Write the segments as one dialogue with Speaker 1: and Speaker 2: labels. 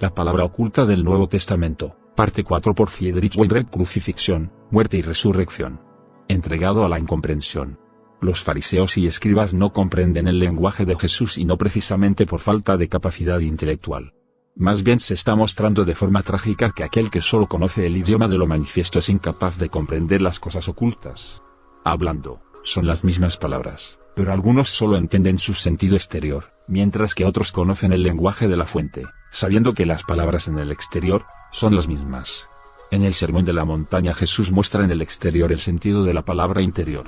Speaker 1: La palabra oculta del Nuevo Testamento, parte 4 por Friedrich Weber. Crucifixión, muerte y resurrección. Entregado a la incomprensión. Los fariseos y escribas no comprenden el lenguaje de Jesús y no precisamente por falta de capacidad intelectual. Más bien se está mostrando de forma trágica que aquel que solo conoce el idioma de lo manifiesto es incapaz de comprender las cosas ocultas. Hablando, son las mismas palabras, pero algunos solo entienden su sentido exterior, mientras que otros conocen el lenguaje de la fuente, sabiendo que las palabras en el exterior son las mismas. En el Sermón de la Montaña Jesús muestra en el exterior el sentido de la palabra interior.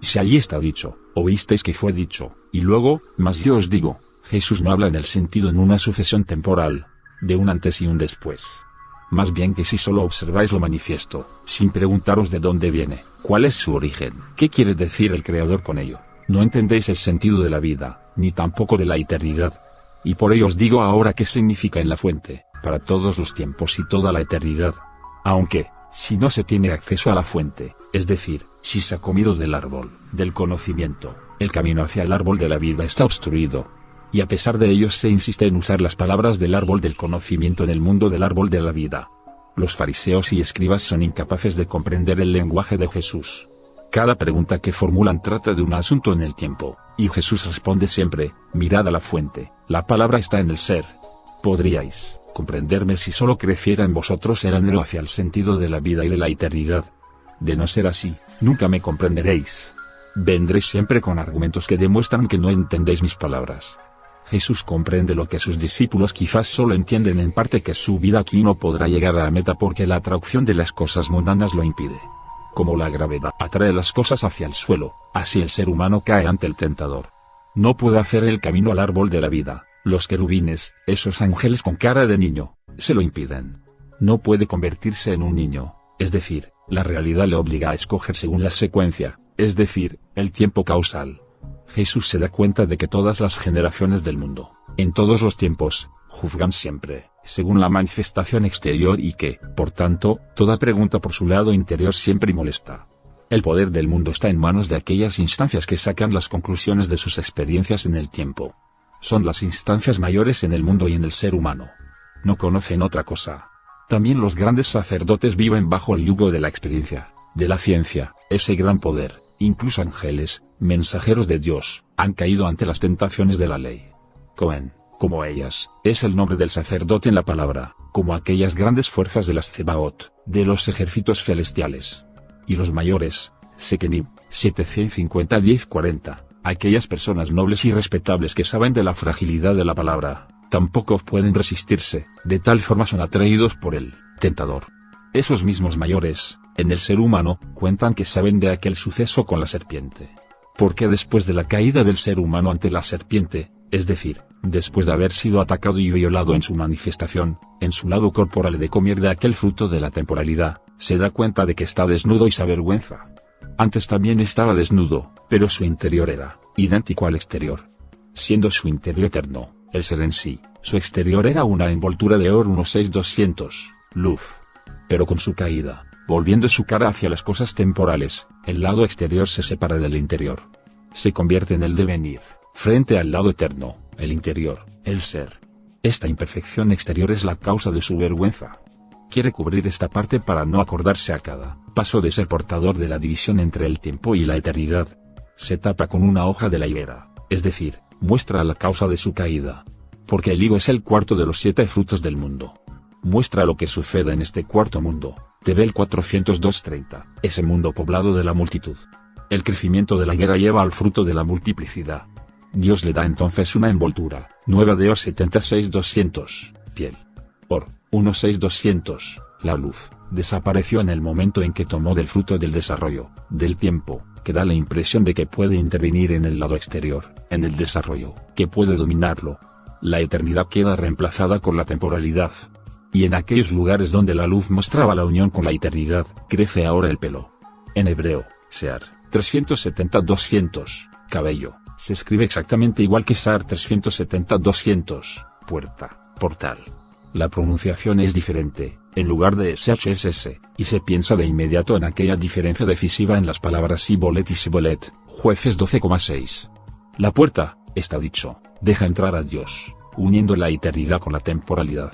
Speaker 1: Si allí está dicho, oísteis que fue dicho, y luego, mas yo os digo, Jesús no habla en el sentido en una sucesión temporal, de un antes y un después. Más bien que si solo observáis lo manifiesto, sin preguntaros de dónde viene, cuál es su origen, qué quiere decir el Creador con ello, no entendéis el sentido de la vida, ni tampoco de la eternidad. Y por ello os digo ahora qué significa en la fuente, para todos los tiempos y toda la eternidad. Aunque, si no se tiene acceso a la fuente, es decir, si se ha comido del árbol, del conocimiento, el camino hacia el árbol de la vida está obstruido. Y a pesar de ello se insiste en usar las palabras del árbol del conocimiento en el mundo del árbol de la vida. Los fariseos y escribas son incapaces de comprender el lenguaje de Jesús. Cada pregunta que formulan trata de un asunto en el tiempo, y Jesús responde siempre, mirad a la fuente, la palabra está en el ser. Podríais comprenderme si solo creciera en vosotros el anhelo hacia el sentido de la vida y de la eternidad. De no ser así, nunca me comprenderéis. Vendréis siempre con argumentos que demuestran que no entendéis mis palabras. Jesús comprende lo que sus discípulos quizás solo entienden en parte, que su vida aquí no podrá llegar a la meta porque la atracción de las cosas mundanas lo impide. Como la gravedad atrae las cosas hacia el suelo, así el ser humano cae ante el tentador. No puede hacer el camino al árbol de la vida. Los querubines, esos ángeles con cara de niño, se lo impiden. No puede convertirse en un niño, es decir, la realidad le obliga a escoger según la secuencia, es decir, el tiempo causal. Jesús se da cuenta de que todas las generaciones del mundo, en todos los tiempos, juzgan siempre, según la manifestación exterior y que, por tanto, toda pregunta por su lado interior siempre molesta. El poder del mundo está en manos de aquellas instancias que sacan las conclusiones de sus experiencias en el tiempo. Son las instancias mayores en el mundo y en el ser humano. No conocen otra cosa. También los grandes sacerdotes viven bajo el yugo de la experiencia, de la ciencia, ese gran poder. Incluso ángeles, mensajeros de Dios, han caído ante las tentaciones de la ley. Cohen, como ellas, es el nombre del sacerdote en la palabra, como aquellas grandes fuerzas de las Tsebaot, de los ejércitos celestiales. Y los mayores, Sekenim, 750-1040, aquellas personas nobles y respetables que saben de la fragilidad de la palabra, tampoco pueden resistirse, de tal forma son atraídos por el tentador. Esos mismos mayores, en el ser humano, cuentan que saben de aquel suceso con la serpiente. Porque después de la caída del ser humano ante la serpiente, es decir, después de haber sido atacado y violado en su manifestación, en su lado corporal de comer de aquel fruto de la temporalidad, se da cuenta de que está desnudo y se avergüenza. Antes también estaba desnudo, pero su interior era idéntico al exterior. Siendo su interior eterno, el ser en sí, su exterior era una envoltura de oro 16200, luz. Pero con su caída, volviendo su cara hacia las cosas temporales, el lado exterior se separa del interior. Se convierte en el devenir, frente al lado eterno, el interior, el ser. Esta imperfección exterior es la causa de su vergüenza. Quiere cubrir esta parte para no acordarse a cada paso de ser portador de la división entre el tiempo y la eternidad. Se tapa con una hoja de la higuera, es decir, muestra la causa de su caída. Porque el higo es el cuarto de los 7 frutos del mundo. Muestra lo que sucede en este cuarto mundo, Tebel 402-30, ese mundo poblado de la multitud. El crecimiento de la higuera lleva al fruto de la multiplicidad. Dios le da entonces una envoltura, nueva de Or 76-200, piel. Or 16200, la luz, desapareció en el momento en que tomó del fruto del desarrollo, del tiempo, que da la impresión de que puede intervenir en el lado exterior, en el desarrollo, que puede dominarlo. La eternidad queda reemplazada con la temporalidad. Y en aquellos lugares donde la luz mostraba la unión con la eternidad, crece ahora el pelo. En hebreo, Sear, 370-200, cabello, se escribe exactamente igual que Sear 370-200, puerta, portal. La pronunciación es diferente, en lugar de SHSS, y se piensa de inmediato en aquella diferencia decisiva en las palabras Sibolet y Sibolet, Jueces 12,6. La puerta, está dicho, deja entrar a Dios, uniendo la eternidad con la temporalidad.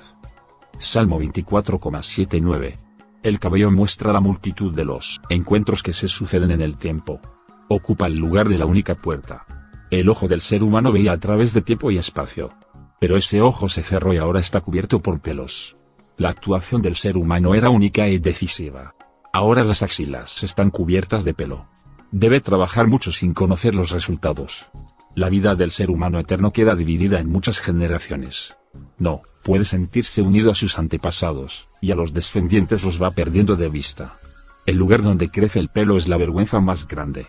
Speaker 1: Salmo 24,79. El cabello muestra la multitud de los encuentros que se suceden en el tiempo. Ocupa el lugar de la única puerta. El ojo del ser humano veía a través de tiempo y espacio. Pero ese ojo se cerró y ahora está cubierto por pelos. La actuación del ser humano era única y decisiva. Ahora las axilas están cubiertas de pelo. Debe trabajar mucho sin conocer los resultados. La vida del ser humano eterno queda dividida en muchas generaciones. No puede sentirse unido a sus antepasados, y a los descendientes los va perdiendo de vista. El lugar donde crece el pelo es la vergüenza más grande.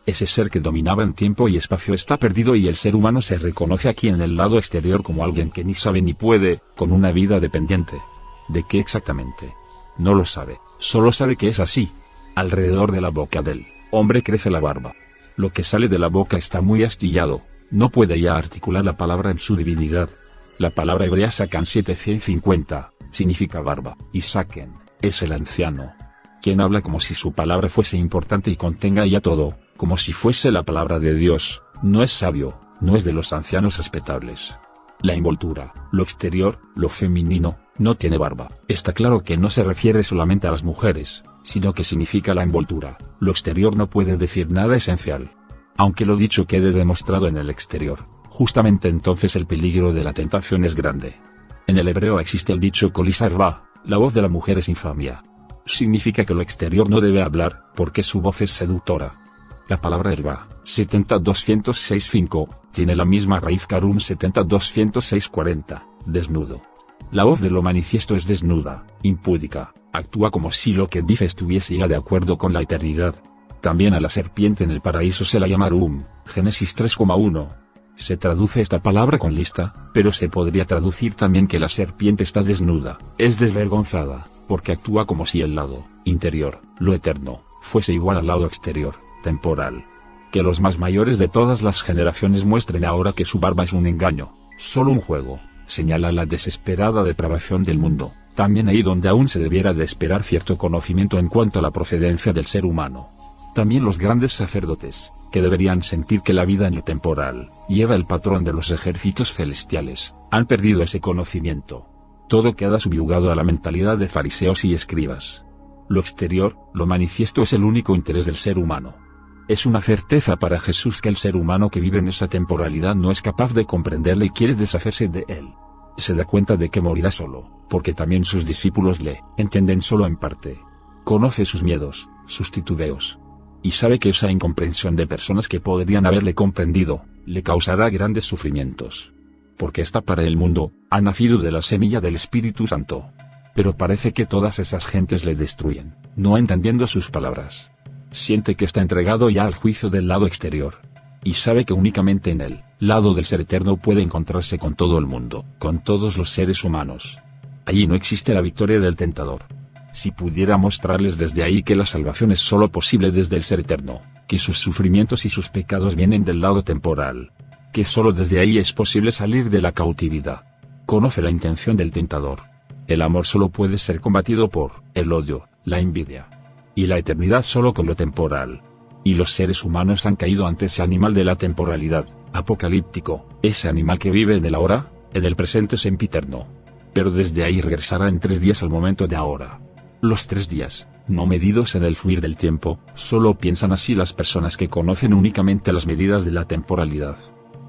Speaker 1: Ese ser que dominaba en tiempo y espacio está perdido y el ser humano se reconoce aquí en el lado exterior como alguien que ni sabe ni puede, con una vida dependiente. ¿De qué exactamente? No lo sabe, solo sabe que es así. Alrededor de la boca del hombre crece la barba. Lo que sale de la boca está muy astillado, no puede ya articular la palabra en su divinidad. La palabra hebrea Sacan 750, significa barba, y Saken, es el anciano. Quien habla como si su palabra fuese importante y contenga ya todo, como si fuese la palabra de Dios, no es sabio, no es de los ancianos respetables. La envoltura, lo exterior, lo femenino, no tiene barba. Está claro que no se refiere solamente a las mujeres, sino que significa la envoltura. Lo exterior no puede decir nada esencial. Aunque lo dicho quede demostrado en el exterior, justamente entonces el peligro de la tentación es grande. En el hebreo existe el dicho Kolisarva, la voz de la mujer es infamia. Significa que lo exterior no debe hablar, porque su voz es seductora. La palabra herba, 70206.5, tiene la misma raíz Karum 70206.40, desnudo. La voz de lo manifiesto es desnuda, impúdica, actúa como si lo que dice estuviese ya de acuerdo con la eternidad. También a la serpiente en el paraíso se la llama Rum, Génesis 3,1. Se traduce esta palabra con lista, pero se podría traducir también que la serpiente está desnuda, es desvergonzada, porque actúa como si el lado interior, lo eterno, fuese igual al lado exterior, temporal. Que los más mayores de todas las generaciones muestren ahora que su barba es un engaño, solo un juego, señala la desesperada depravación del mundo, también ahí donde aún se debiera de esperar cierto conocimiento en cuanto a la procedencia del ser humano. También los grandes sacerdotes, que deberían sentir que la vida en lo temporal lleva el patrón de los ejércitos celestiales, han perdido ese conocimiento. Todo queda subyugado a la mentalidad de fariseos y escribas. Lo exterior, lo manifiesto es el único interés del ser humano. Es una certeza para Jesús que el ser humano que vive en esa temporalidad no es capaz de comprenderle y quiere deshacerse de él. Se da cuenta de que morirá solo, porque también sus discípulos le entienden solo en parte. Conoce sus miedos, sus titubeos. Y sabe que esa incomprensión de personas que podrían haberle comprendido, le causará grandes sufrimientos. Porque está para el mundo, ha nacido de la semilla del Espíritu Santo. Pero parece que todas esas gentes le destruyen, no entendiendo sus palabras. Siente que está entregado ya al juicio del lado exterior. Y sabe que únicamente en el lado del ser eterno puede encontrarse con todo el mundo, con todos los seres humanos. Allí no existe la victoria del tentador. Si pudiera mostrarles desde ahí que la salvación es solo posible desde el ser eterno, que sus sufrimientos y sus pecados vienen del lado temporal, que solo desde ahí es posible salir de la cautividad. Conoce la intención del tentador. El amor solo puede ser combatido por el odio, la envidia. Y la eternidad solo con lo temporal. Y los seres humanos han caído ante ese animal de la temporalidad, apocalíptico, ese animal que vive en el ahora, en el presente sempiterno. Pero desde ahí regresará en 3 días al momento de ahora. Los 3 días, no medidos en el fluir del tiempo, solo piensan así las personas que conocen únicamente las medidas de la temporalidad.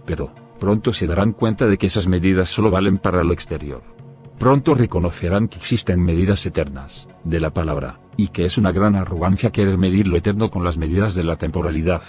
Speaker 1: Pero, pronto se darán cuenta de que esas medidas solo valen para lo exterior. Pronto reconocerán que existen medidas eternas, de la palabra, y que es una gran arrogancia querer medir lo eterno con las medidas de la temporalidad.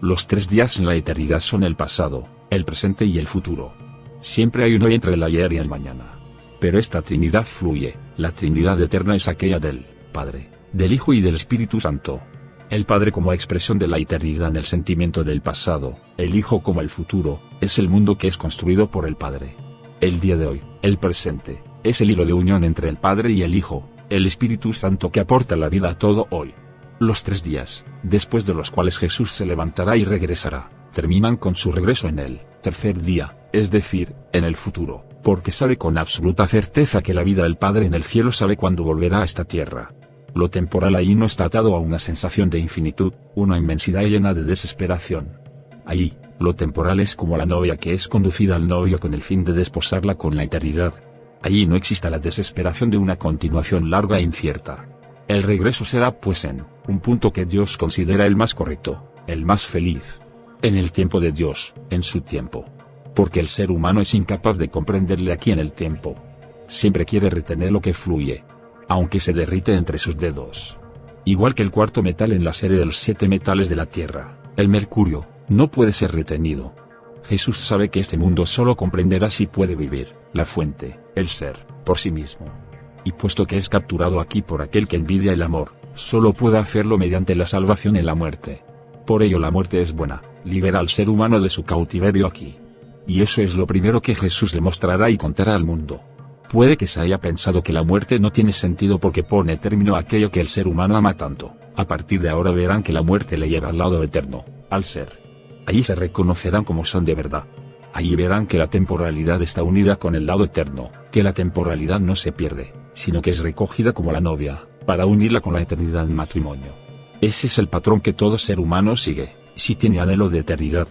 Speaker 1: Los 3 días en la eternidad son el pasado, el presente y el futuro. Siempre hay uno entre el ayer y el mañana. Pero esta Trinidad fluye, la Trinidad eterna es aquella del Padre, del Hijo y del Espíritu Santo. El Padre como expresión de la eternidad en el sentimiento del pasado, el Hijo como el futuro, es el mundo que es construido por el Padre. El día de hoy, el presente, es el hilo de unión entre el Padre y el Hijo, el Espíritu Santo que aporta la vida a todo hoy. Los 3 días, después de los cuales Jesús se levantará y regresará, terminan con su regreso en el tercer día, es decir, en el futuro, porque sabe con absoluta certeza que la vida del Padre en el cielo sabe cuándo volverá a esta tierra. Lo temporal ahí no está atado a una sensación de infinitud, una inmensidad llena de desesperación. Allí, lo temporal es como la novia que es conducida al novio con el fin de desposarla con la eternidad. Allí no exista la desesperación de una continuación larga e incierta. El regreso será pues en un punto que Dios considera el más correcto, el más feliz. En el tiempo de Dios, en su tiempo. Porque el ser humano es incapaz de comprenderle aquí en el tiempo. Siempre quiere retener lo que fluye, aunque se derrite entre sus dedos. Igual que el cuarto metal en la serie de los 7 metales de la Tierra, el mercurio, no puede ser retenido. Jesús sabe que este mundo solo comprenderá si puede vivir, la fuente, el ser, por sí mismo. Y puesto que es capturado aquí por aquel que envidia el amor, solo puede hacerlo mediante la salvación en la muerte. Por ello la muerte es buena, libera al ser humano de su cautiverio aquí. Y eso es lo primero que Jesús le mostrará y contará al mundo. Puede que se haya pensado que la muerte no tiene sentido porque pone término a aquello que el ser humano ama tanto. A partir de ahora verán que la muerte le lleva al lado eterno, al ser. Allí se reconocerán como son de verdad. Allí verán que la temporalidad está unida con el lado eterno, que la temporalidad no se pierde, sino que es recogida como la novia, para unirla con la eternidad en matrimonio. Ese es el patrón que todo ser humano sigue, si tiene anhelo de eternidad.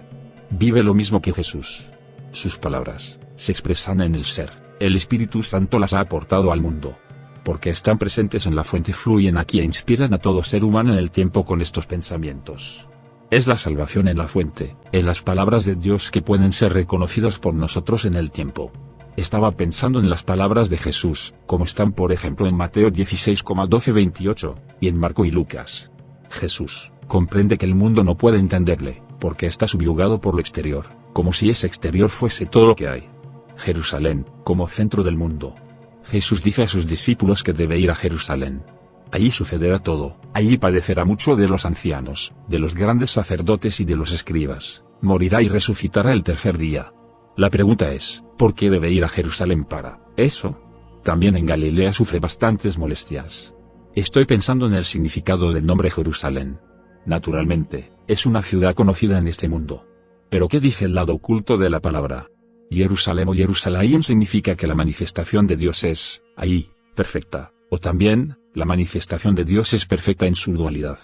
Speaker 1: Vive lo mismo que Jesús. Sus palabras se expresan en el ser, el Espíritu Santo las ha aportado al mundo. Porque están presentes en la fuente, fluyen aquí e inspiran a todo ser humano en el tiempo con estos pensamientos. Es la salvación en la fuente, en las palabras de Dios que pueden ser reconocidas por nosotros en el tiempo. Estaba pensando en las palabras de Jesús, como están por ejemplo en Mateo 16,12-28, y en Marco y Lucas. Jesús comprende que el mundo no puede entenderle, porque está subyugado por lo exterior, como si ese exterior fuese todo lo que hay. Jerusalén, como centro del mundo. Jesús dice a sus discípulos que debe ir a Jerusalén. Allí sucederá todo, allí padecerá mucho de los ancianos, de los grandes sacerdotes y de los escribas, morirá y resucitará el tercer día. La pregunta es, ¿por qué debe ir a Jerusalén para eso? También en Galilea sufre bastantes molestias. Estoy pensando en el significado del nombre Jerusalén. Naturalmente, es una ciudad conocida en este mundo. Pero ¿qué dice el lado oculto de la palabra? Jerusalén o Jerusalén significa que la manifestación de Dios es, allí, perfecta, o también, la manifestación de Dios es perfecta en su dualidad.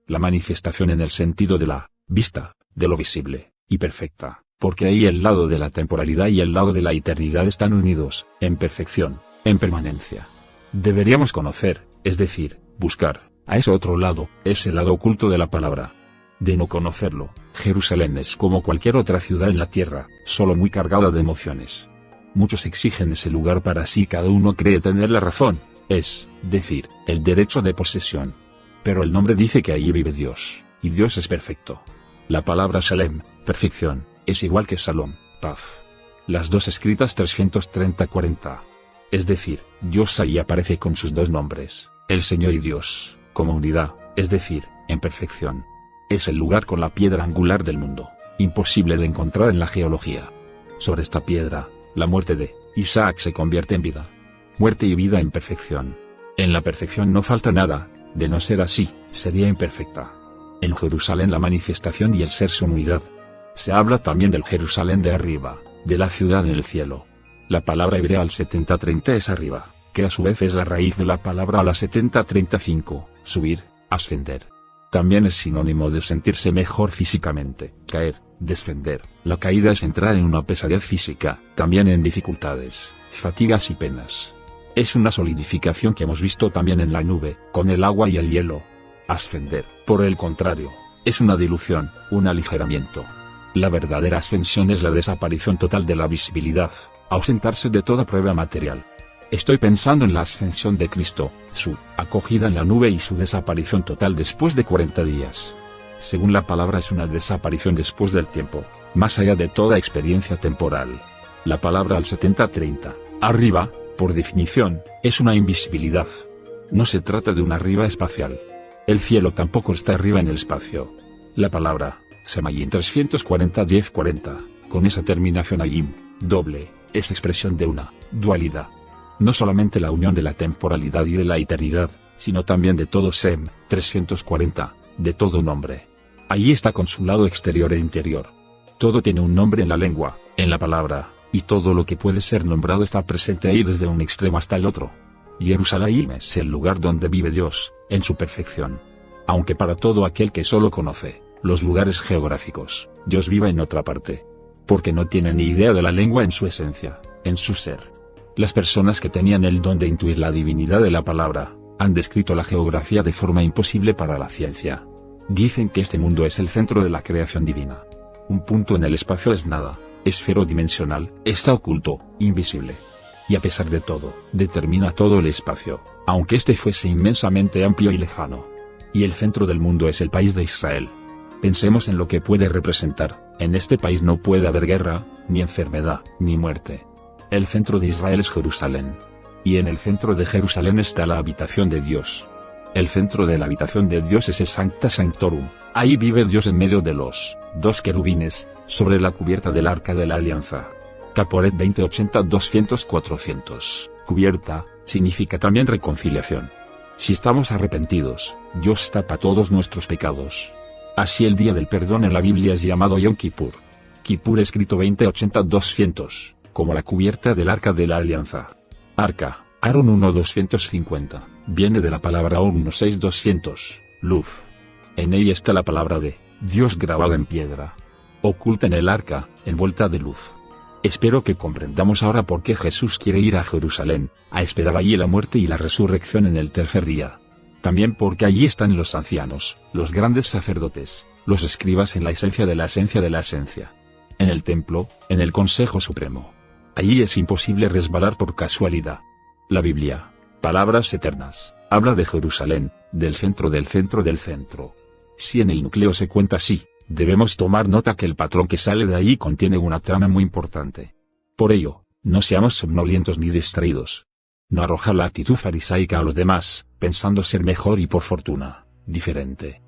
Speaker 1: La manifestación en el sentido de la vista, de lo visible, y perfecta, porque ahí el lado de la temporalidad y el lado de la eternidad están unidos, en perfección, en permanencia. Deberíamos conocer, es decir, buscar, a ese otro lado, ese lado oculto de la palabra. De no conocerlo, Jerusalén es como cualquier otra ciudad en la tierra, solo muy cargada de emociones. Muchos exigen ese lugar para sí, cada uno cree tener la razón, es decir, el derecho de posesión. Pero el nombre dice que allí vive Dios, y Dios es perfecto. La palabra Shalem, perfección, es igual que Shalom, paz. Las dos escritas 330-40. Es decir, Dios allí aparece con sus dos nombres, el Señor y Dios, como unidad, es decir, en perfección. Es el lugar con la piedra angular del mundo, imposible de encontrar en la geología. Sobre esta piedra, la muerte de Isaac se convierte en vida. Muerte y vida en perfección. En la perfección no falta nada, de no ser así, sería imperfecta. En Jerusalén la manifestación y el ser son unidad. Se habla también del Jerusalén de arriba, de la ciudad en el cielo. La palabra hebrea al 70-30 es arriba, que a su vez es la raíz de la palabra a la 70-35, subir, ascender. También es sinónimo de sentirse mejor físicamente, caer, descender. La caída es entrar en una pesadez física, también en dificultades, fatigas y penas. Es una solidificación que hemos visto también en la nube, con el agua y el hielo. Ascender, por el contrario, es una dilución, un aligeramiento. La verdadera ascensión es la desaparición total de la visibilidad, ausentarse de toda prueba material. Estoy pensando en la ascensión de Cristo, su acogida en la nube y su desaparición total después de 40 días. Según la palabra es una desaparición después del tiempo, más allá de toda experiencia temporal. La palabra al 70-30, arriba, por definición, es una invisibilidad. No se trata de un arriba espacial. El cielo tampoco está arriba en el espacio. La palabra, Semayim 340-10-40, con esa terminación ayim, doble, es expresión de una dualidad. No solamente la unión de la temporalidad y de la eternidad, sino también de todo Sem, 340, de todo nombre. Allí está con su lado exterior e interior. Todo tiene un nombre en la lengua, en la palabra, y todo lo que puede ser nombrado está presente ahí desde un extremo hasta el otro. Jerusalén es el lugar donde vive Dios, en su perfección. Aunque para todo aquel que solo conoce los lugares geográficos, Dios vive en otra parte. Porque no tiene ni idea de la lengua en su esencia, en su ser. Las personas que tenían el don de intuir la divinidad de la palabra, han descrito la geografía de forma imposible para la ciencia. Dicen que este mundo es el centro de la creación divina. Un punto en el espacio es nada, esfero dimensional, está oculto, invisible. Y a pesar de todo, determina todo el espacio, aunque este fuese inmensamente amplio y lejano. Y el centro del mundo es el país de Israel. Pensemos en lo que puede representar. En este país no puede haber guerra, ni enfermedad, ni muerte. El centro de Israel es Jerusalén. Y en el centro de Jerusalén está la habitación de Dios. El centro de la habitación de Dios es el Sancta Sanctorum. Ahí vive Dios en medio de los dos querubines, sobre la cubierta del Arca de la Alianza. Caporet 2080-200-400. Cubierta, significa también reconciliación. Si estamos arrepentidos, Dios tapa todos nuestros pecados. Así el día del perdón en la Biblia es llamado Yom Kippur. Kippur escrito 2080-200, como la cubierta del Arca de la Alianza. Arca, Aarón 1-250, viene de la palabra Or 1-6-200, luz. En ella está la palabra de Dios grabada en piedra. Oculta en el arca, envuelta de luz. Espero que comprendamos ahora por qué Jesús quiere ir a Jerusalén, a esperar allí la muerte y la resurrección en el tercer día. También porque allí están los ancianos, los grandes sacerdotes, los escribas en la esencia de la esencia de la esencia. En el templo, en el Consejo Supremo. Allí es imposible resbalar por casualidad. La Biblia, palabras eternas, habla de Jerusalén, del centro del centro del centro. Si en el núcleo se cuenta así, debemos tomar nota que el patrón que sale de ahí contiene una trama muy importante. Por ello, no seamos somnolientos ni distraídos. No arrojar la actitud farisaica a los demás, pensando ser mejor y por fortuna, diferente.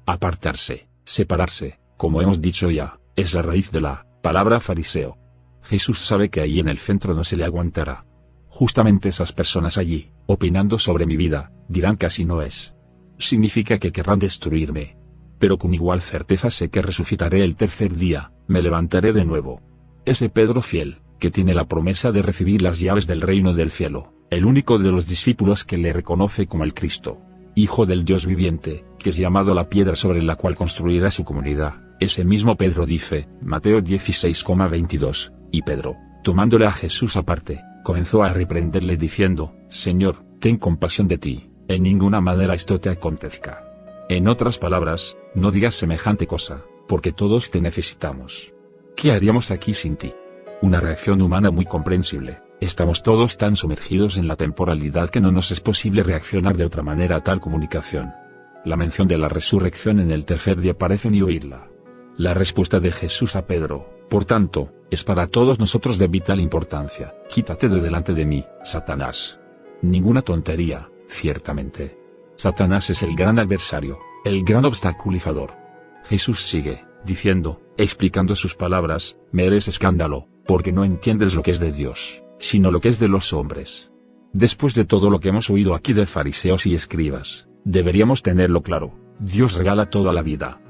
Speaker 1: Apartarse, separarse, como hemos dicho ya, es la raíz de la palabra fariseo. Jesús sabe que ahí en el centro no se le aguantará. Justamente esas personas allí, opinando sobre mi vida, dirán que así no es. Significa que querrán destruirme. Pero con igual certeza sé que resucitaré el tercer día, me levantaré de nuevo. Ese Pedro fiel, que tiene la promesa de recibir las llaves del reino del cielo, el único de los discípulos que le reconoce como el Cristo, Hijo del Dios viviente, que es llamado la piedra sobre la cual construirá su comunidad. Ese mismo Pedro dice, Mateo 16,22, y Pedro, tomándole a Jesús aparte, comenzó a reprenderle diciendo, Señor, ten compasión de ti, en ninguna manera esto te acontezca. En otras palabras, no digas semejante cosa, porque todos te necesitamos. ¿Qué haríamos aquí sin ti? Una reacción humana muy comprensible. Estamos todos tan sumergidos en la temporalidad que no nos es posible reaccionar de otra manera a tal comunicación. La mención de la resurrección en el tercer día parece ni oírla. La respuesta de Jesús a Pedro, por tanto, es para todos nosotros de vital importancia. Quítate de delante de mí, Satanás. Ninguna tontería, ciertamente. Satanás es el gran adversario, el gran obstaculizador. Jesús sigue, diciendo, explicando sus palabras, me eres escándalo, porque no entiendes lo que es de Dios, sino lo que es de los hombres. Después de todo lo que hemos oído aquí de fariseos y escribas, deberíamos tenerlo claro, Dios regala toda la vida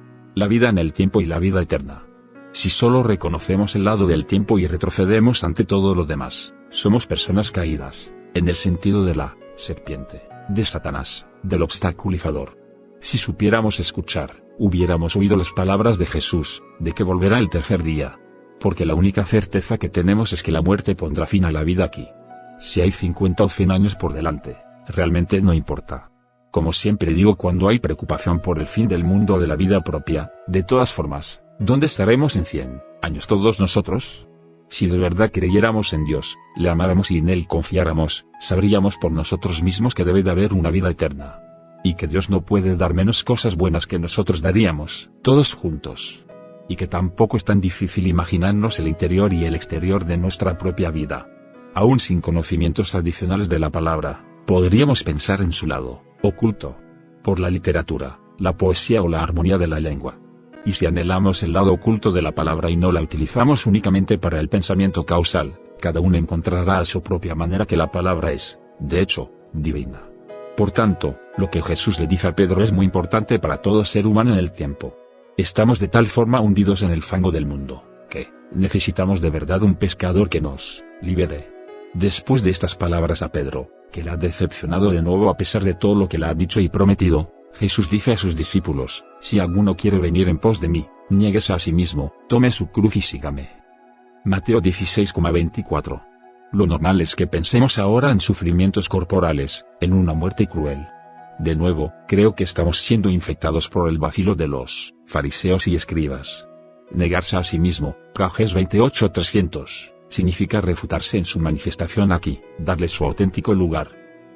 Speaker 1: en el tiempo y la vida eterna. Si solo reconocemos el lado del tiempo y retrocedemos ante todo lo demás, somos personas caídas, en el sentido de la serpiente, de Satanás, del obstaculizador. Si supiéramos escuchar, hubiéramos oído las palabras de Jesús, de que volverá el tercer día. Porque la única certeza que tenemos es que la muerte pondrá fin a la vida aquí. Si hay 50 o 100 años por delante, realmente no importa. Como siempre digo cuando hay preocupación por el fin del mundo o de la vida propia, de todas formas, ¿dónde estaremos en 100 años todos nosotros? Si de verdad creyéramos en Dios, le amáramos y en Él confiáramos, sabríamos por nosotros mismos que debe de haber una vida eterna. Y que Dios no puede dar menos cosas buenas que nosotros daríamos, todos juntos. Y que tampoco es tan difícil imaginarnos el interior y el exterior de nuestra propia vida. Aún sin conocimientos adicionales de la palabra, podríamos pensar en su lado oculto, por la literatura, la poesía o la armonía de la lengua. Y si anhelamos el lado oculto de la palabra y no la utilizamos únicamente para el pensamiento causal, cada uno encontrará a su propia manera que la palabra es, de hecho, divina. Por tanto, lo que Jesús le dice a Pedro es muy importante para todo ser humano en el tiempo. Estamos de tal forma hundidos en el fango del mundo, que necesitamos de verdad un pescador que nos libere. Después de estas palabras a Pedro, que le ha decepcionado de nuevo a pesar de todo lo que le ha dicho y prometido, Jesús dice a sus discípulos, si alguno quiere venir en pos de mí, niéguese a sí mismo, tome su cruz y sígame. Mateo 16,24. Lo normal es que pensemos ahora en sufrimientos corporales, en una muerte cruel. De nuevo, creo que estamos siendo infectados por el vacilo de los fariseos y escribas. Negarse a sí mismo, Cajes 28:300, significa refutarse en su manifestación aquí, darle su auténtico lugar.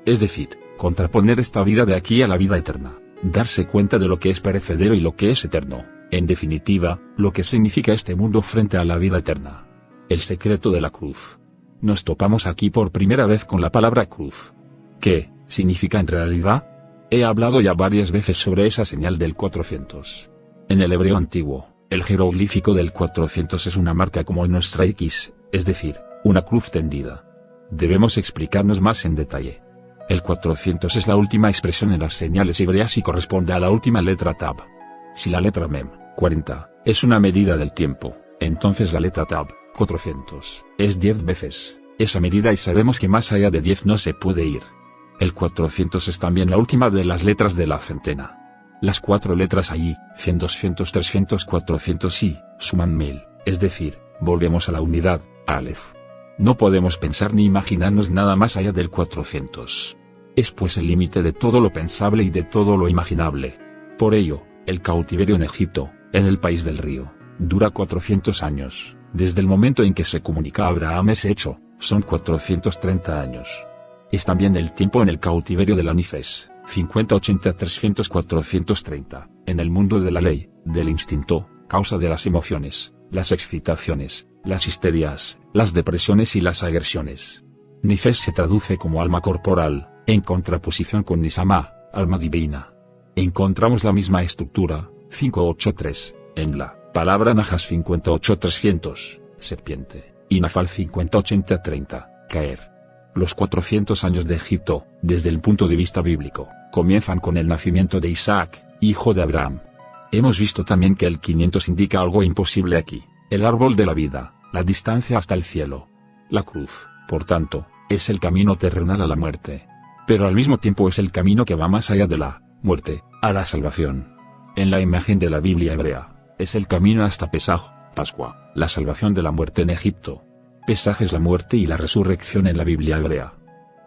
Speaker 1: Es decir, contraponer esta vida de aquí a la vida eterna, darse cuenta de lo que es perecedero y lo que es eterno, en definitiva, lo que significa este mundo frente a la vida eterna. El secreto de la cruz. Nos topamos aquí por primera vez con la palabra cruz. ¿Qué significa en realidad? He hablado ya varias veces sobre esa señal del 400. En el hebreo antiguo, el jeroglífico del 400 es una marca como en nuestra X, es decir, una cruz tendida. Debemos explicarnos más en detalle. El 400 es la última expresión en las señales hebreas y corresponde a la última letra Tab. Si la letra Mem, 40, es una medida del tiempo, entonces la letra Tab, 400, es 10 veces esa medida y sabemos que más allá de 10 no se puede ir. El 400 es también la última de las letras de la centena. Las 4 letras allí, 100, 200, 300, 400 y, suman 1000, es decir, volvemos a la unidad, Aleph. No podemos pensar ni imaginarnos nada más allá del 400. Es pues el límite de todo lo pensable y de todo lo imaginable. Por ello, el cautiverio en Egipto, en el país del río, dura 400 años, desde el momento en que se comunica a Abraham ese hecho, son 430 años. Es también el tiempo en el cautiverio de la Nifes, 50, 80, 300, 430, en el mundo de la ley, del instinto, causa de las emociones, las excitaciones, las histerias, las depresiones y las agresiones. Nifes se traduce como alma corporal, en contraposición con Nisama, alma divina. Encontramos la misma estructura, 583, en la palabra Najas 58-300, serpiente, y Nafal 50-80-30, caer. Los 400 años de Egipto, desde el punto de vista bíblico, comienzan con el nacimiento de Isaac, hijo de Abraham. Hemos visto también que el 500 indica algo imposible aquí, el árbol de la vida, la distancia hasta el cielo. La cruz, por tanto, es el camino terrenal a la muerte. Pero al mismo tiempo es el camino que va más allá de la muerte, a la salvación. En la imagen de la Biblia hebrea, es el camino hasta Pesaj, Pascua, la salvación de la muerte en Egipto. Pesaj es la muerte y la resurrección en la Biblia hebrea.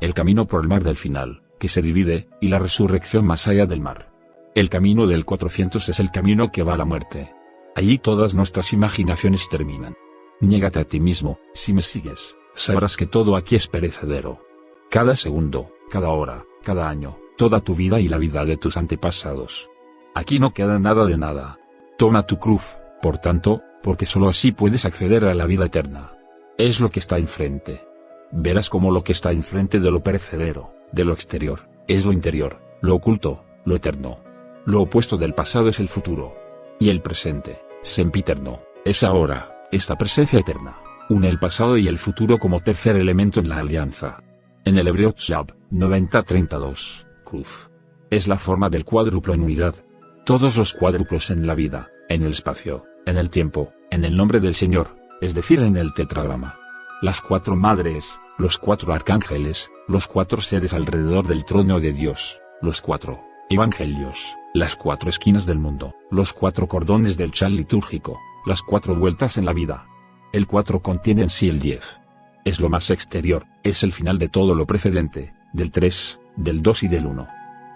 Speaker 1: El camino por el mar del final, que se divide, y la resurrección más allá del mar. El camino del 400 es el camino que va a la muerte. Allí todas nuestras imaginaciones terminan. Niégate a ti mismo, si me sigues, sabrás que todo aquí es perecedero. Cada segundo, cada hora, cada año, toda tu vida y la vida de tus antepasados. Aquí no queda nada de nada. Toma tu cruz, por tanto, porque sólo así puedes acceder a la vida eterna. Es lo que está enfrente. Verás como lo que está enfrente de lo perecedero, de lo exterior, es lo interior, lo oculto, lo eterno. Lo opuesto del pasado es el futuro. Y el presente, sempiterno, es ahora, esta presencia eterna. Une el pasado y el futuro como tercer elemento en la alianza. En el hebreo Tzab, 90-32, cruz. Es la forma del cuádruplo en unidad. Todos los cuádruplos en la vida, en el espacio, en el tiempo, en el nombre del Señor, es decir en el tetragrama. Las 4 madres, los 4 arcángeles, los 4 seres alrededor del trono de Dios, los 4 evangelios, las 4 esquinas del mundo, los 4 cordones del chal litúrgico, las 4 vueltas en la vida. El 4 contiene en sí el 10. Es lo más exterior, es el final de todo lo precedente, del 3, del 2 y del 1.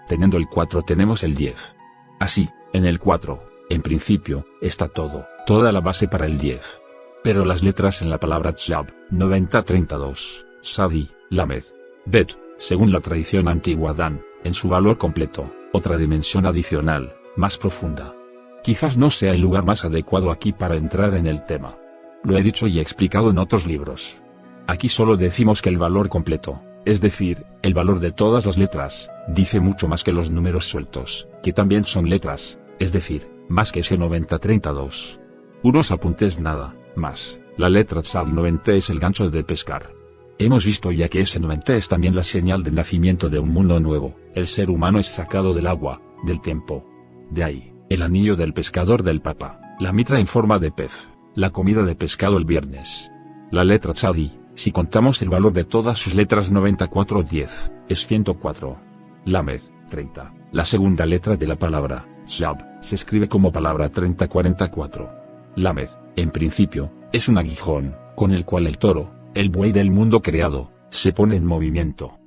Speaker 1: Teniendo el 4 tenemos el 10. Así, en el 4, en principio, está todo, toda la base para el 10. Pero las letras en la palabra Tzab, 90-32, Sadi, Lamed, Bet, según la tradición antigua dan, en su valor completo, otra dimensión adicional, más profunda. Quizás no sea el lugar más adecuado aquí para entrar en el tema. Lo he dicho y explicado en otros libros. Aquí solo decimos que el valor completo, es decir, el valor de todas las letras, dice mucho más que los números sueltos, que también son letras, es decir, más que ese 90-32. Unos apuntes nada más, la letra Tzad 90 es el gancho de pescar. Hemos visto ya que ese 90 es también la señal del nacimiento de un mundo nuevo, el ser humano es sacado del agua, del tiempo. De ahí, el anillo del pescador del Papa, la mitra en forma de pez, la comida de pescado el viernes. La letra Tzadi, si contamos el valor de todas sus letras 94-10, es 104. Lamed, 30, la segunda letra de la palabra Tzab, se escribe como palabra 30-44. Lamed, en principio, es un aguijón, con el cual el toro, El buey del mundo creado, se pone en movimiento.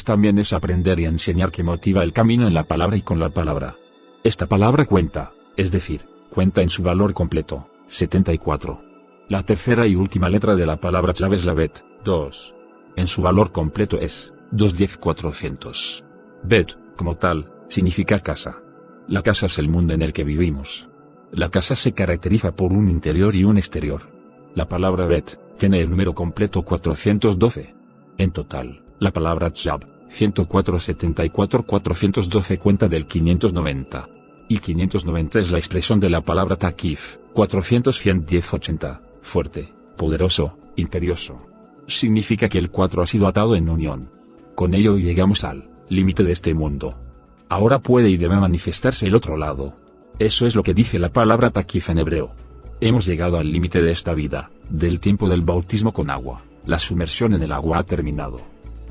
Speaker 1: También es aprender y enseñar que motiva el camino en la palabra y con la palabra. Esta palabra cuenta, es decir, cuenta en su valor completo, 74. La tercera y última letra de la palabra clave es la bet, 2. En su valor completo es 210-400. Bet, como tal, significa casa. La casa es el mundo en el que vivimos. La casa se caracteriza por un interior y un exterior. La palabra bet tiene el número completo 412. En total, la palabra tzab, 104-74-412 cuenta del 590. Y 590 es la expresión de la palabra takif, 400-110-80, fuerte, poderoso, imperioso. Significa que el 4 ha sido atado en unión. Con ello llegamos al límite de este mundo. Ahora puede y debe manifestarse el otro lado. Eso es lo que dice la palabra takif en hebreo. Hemos llegado al límite de esta vida, del tiempo del bautismo con agua. La sumersión en el agua ha terminado.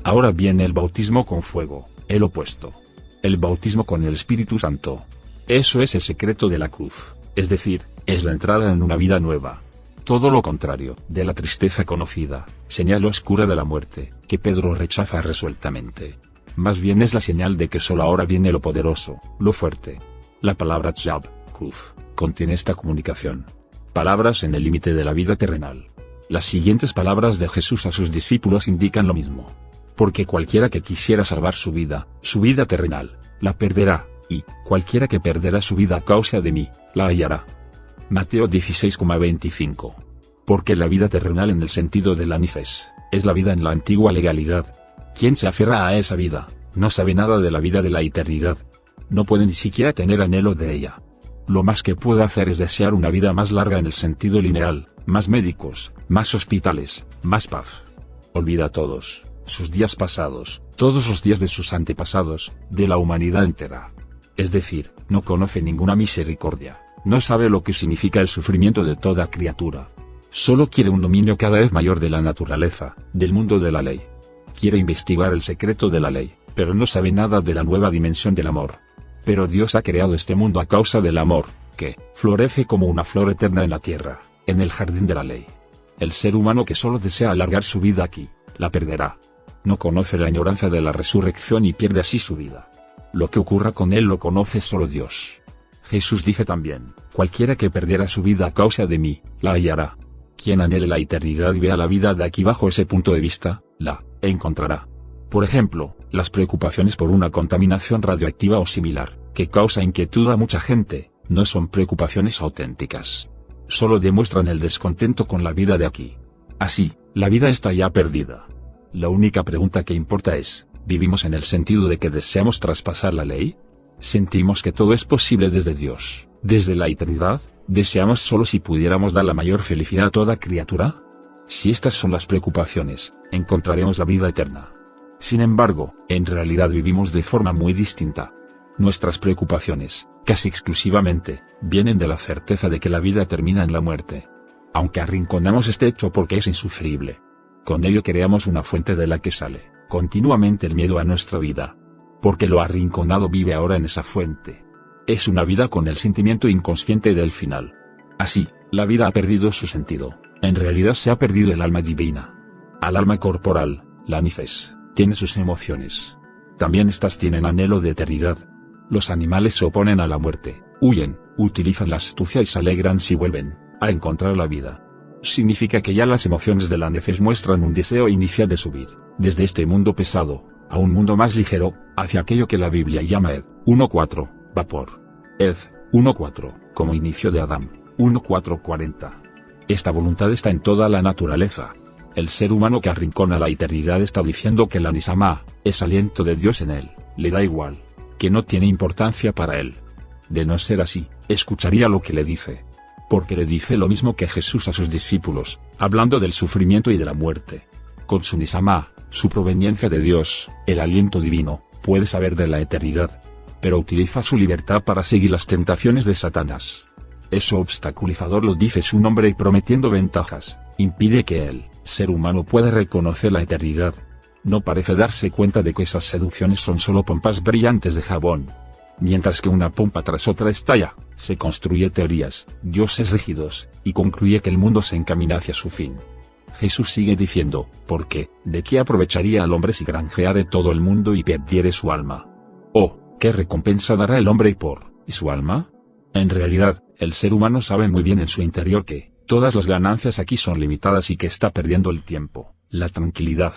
Speaker 1: Ahora viene el bautismo con fuego, el opuesto. El bautismo con el Espíritu Santo. Eso es el secreto de la cruz, es decir, es la entrada en una vida nueva. Todo lo contrario de la tristeza conocida, señal oscura de la muerte, que Pedro rechaza resueltamente. Más bien es la señal de que solo ahora viene lo poderoso, lo fuerte. La palabra tzab, cruz, contiene esta comunicación. Palabras en el límite de la vida terrenal. Las siguientes palabras de Jesús a sus discípulos indican lo mismo. Porque cualquiera que quisiera salvar su vida terrenal, la perderá, y cualquiera que perderá su vida a causa de mí, la hallará. Mateo 16,25. Porque la vida terrenal en el sentido de la nifes, es la vida en la antigua legalidad. Quien se aferra a esa vida, no sabe nada de la vida de la eternidad. No puede ni siquiera tener anhelo de ella. Lo más que puede hacer es desear una vida más larga en el sentido lineal, más médicos, más hospitales, más paz. Olvida todos sus días pasados, todos los días de sus antepasados, de la humanidad entera. Es decir, no conoce ninguna misericordia, no sabe lo que significa el sufrimiento de toda criatura. Solo quiere un dominio cada vez mayor de la naturaleza, del mundo de la ley. Quiere investigar el secreto de la ley, pero no sabe nada de la nueva dimensión del amor. Pero Dios ha creado este mundo a causa del amor, que florece como una flor eterna en la tierra, en el jardín de la ley. El ser humano que solo desea alargar su vida aquí, la perderá. No conoce la añoranza de la resurrección y pierde así su vida. Lo que ocurra con él lo conoce solo Dios. Jesús dice también, cualquiera que perdiera su vida a causa de mí, la hallará. Quien anhele la eternidad y vea la vida de aquí bajo ese punto de vista, la encontrará. Por ejemplo, las preocupaciones por una contaminación radioactiva o similar, que causa inquietud a mucha gente, no son preocupaciones auténticas. Solo demuestran el descontento con la vida de aquí. Así, la vida está ya perdida. La única pregunta que importa es, ¿vivimos en el sentido de que deseamos traspasar la ley? ¿Sentimos que todo es posible desde Dios, desde la eternidad? ¿Deseamos solo si pudiéramos dar la mayor felicidad a toda criatura? Si estas son las preocupaciones, encontraremos la vida eterna. Sin embargo, en realidad vivimos de forma muy distinta. Nuestras preocupaciones, casi exclusivamente, vienen de la certeza de que la vida termina en la muerte. Aunque arrinconamos este hecho porque es insufrible. Con ello creamos una fuente de la que sale continuamente el miedo a nuestra vida. Porque lo arrinconado vive ahora en esa fuente. Es una vida con el sentimiento inconsciente del final. Así, la vida ha perdido su sentido. En realidad se ha perdido el alma divina. Al alma corporal, la nifes, tiene sus emociones. También estas tienen anhelo de eternidad. Los animales se oponen a la muerte, huyen, utilizan la astucia y se alegran si vuelven a encontrar la vida. Significa que ya las emociones de la nefes muestran un deseo inicial de subir, desde este mundo pesado, a un mundo más ligero, hacia aquello que la Biblia llama Ed 1.4, vapor. Ed 1.4, como inicio de Adán, 1.4.40. Esta voluntad está en toda la naturaleza. El ser humano que arrincona la eternidad está diciendo que la Nisama, es aliento de Dios en él, le da igual, que no tiene importancia para él. De no ser así, escucharía lo que le dice. Porque le dice lo mismo que Jesús a sus discípulos, hablando del sufrimiento y de la muerte. Con su Nisama, su proveniencia de Dios, el aliento divino, puede saber de la eternidad. Pero utiliza su libertad para seguir las tentaciones de Satanás. Eso obstaculizador lo dice su nombre y prometiendo ventajas, impide que el ser humano pueda reconocer la eternidad. No parece darse cuenta de que esas seducciones son solo pompas brillantes de jabón. Mientras que una pompa tras otra estalla, se construye teorías, dioses rígidos, y concluye que el mundo se encamina hacia su fin. Jesús sigue diciendo, ¿por qué? ¿De qué aprovecharía al hombre si granjeare todo el mundo y perdiere su alma? ¿O qué recompensa dará el hombre por su alma? En realidad, el ser humano sabe muy bien en su interior que todas las ganancias aquí son limitadas y que está perdiendo el tiempo, la tranquilidad.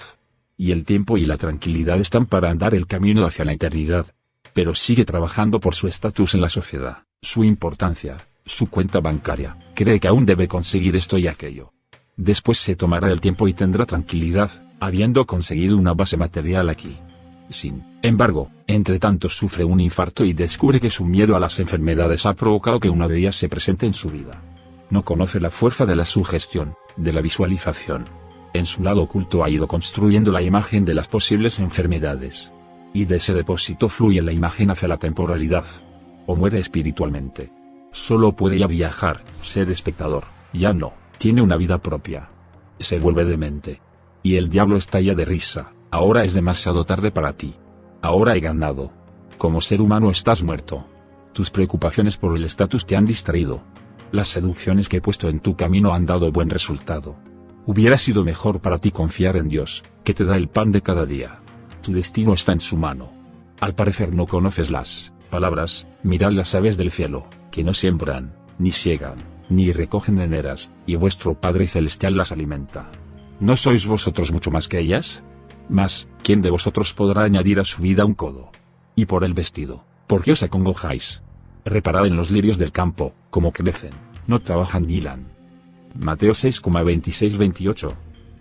Speaker 1: Y el tiempo y la tranquilidad están para andar el camino hacia la eternidad. Pero sigue trabajando por su estatus en la sociedad, su importancia, su cuenta bancaria, cree que aún debe conseguir esto y aquello. Después se tomará el tiempo y tendrá tranquilidad, habiendo conseguido una base material aquí. Sin embargo, entre tanto sufre un infarto y descubre que su miedo a las enfermedades ha provocado que una de ellas se presente en su vida. No conoce la fuerza de la sugestión, de la visualización. En su lado oculto ha ido construyendo la imagen de las posibles enfermedades. Y de ese depósito fluye la imagen hacia la temporalidad. O muere espiritualmente. Solo puede ya viajar, ser espectador, ya no, tiene una vida propia. Se vuelve demente. Y el diablo estalla de risa, ahora es demasiado tarde para ti. Ahora he ganado. Como ser humano estás muerto. Tus preocupaciones por el estatus te han distraído. Las seducciones que he puesto en tu camino han dado buen resultado. Hubiera sido mejor para ti confiar en Dios, que te da el pan de cada día. Tu destino está en su mano. Al parecer no conoces las palabras, mirad las aves del cielo, que no siembran, ni siegan, ni recogen en eras, y vuestro Padre Celestial las alimenta. ¿No sois vosotros mucho más que ellas? Mas, ¿quién de vosotros podrá añadir a su vida un codo? Y por el vestido, ¿por qué os acongojáis? Reparad en los lirios del campo, cómo crecen, no trabajan ni hilan. Mateo 6,26-28.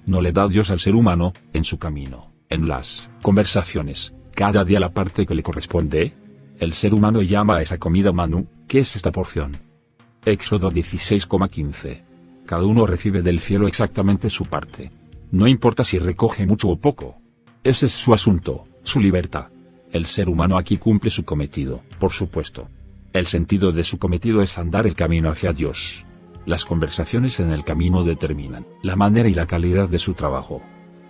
Speaker 1: No le da Dios al ser humano, en su camino, en las conversaciones, cada día la parte que le corresponde. El ser humano llama a esa comida manú, ¿qué es esta porción? Éxodo 16,15. Cada uno recibe del cielo exactamente su parte. No importa si recoge mucho o poco. Ese es su asunto, su libertad. El ser humano aquí cumple su cometido, por supuesto. El sentido de su cometido es andar el camino hacia Dios. Las conversaciones en el camino determinan la manera y la calidad de su trabajo.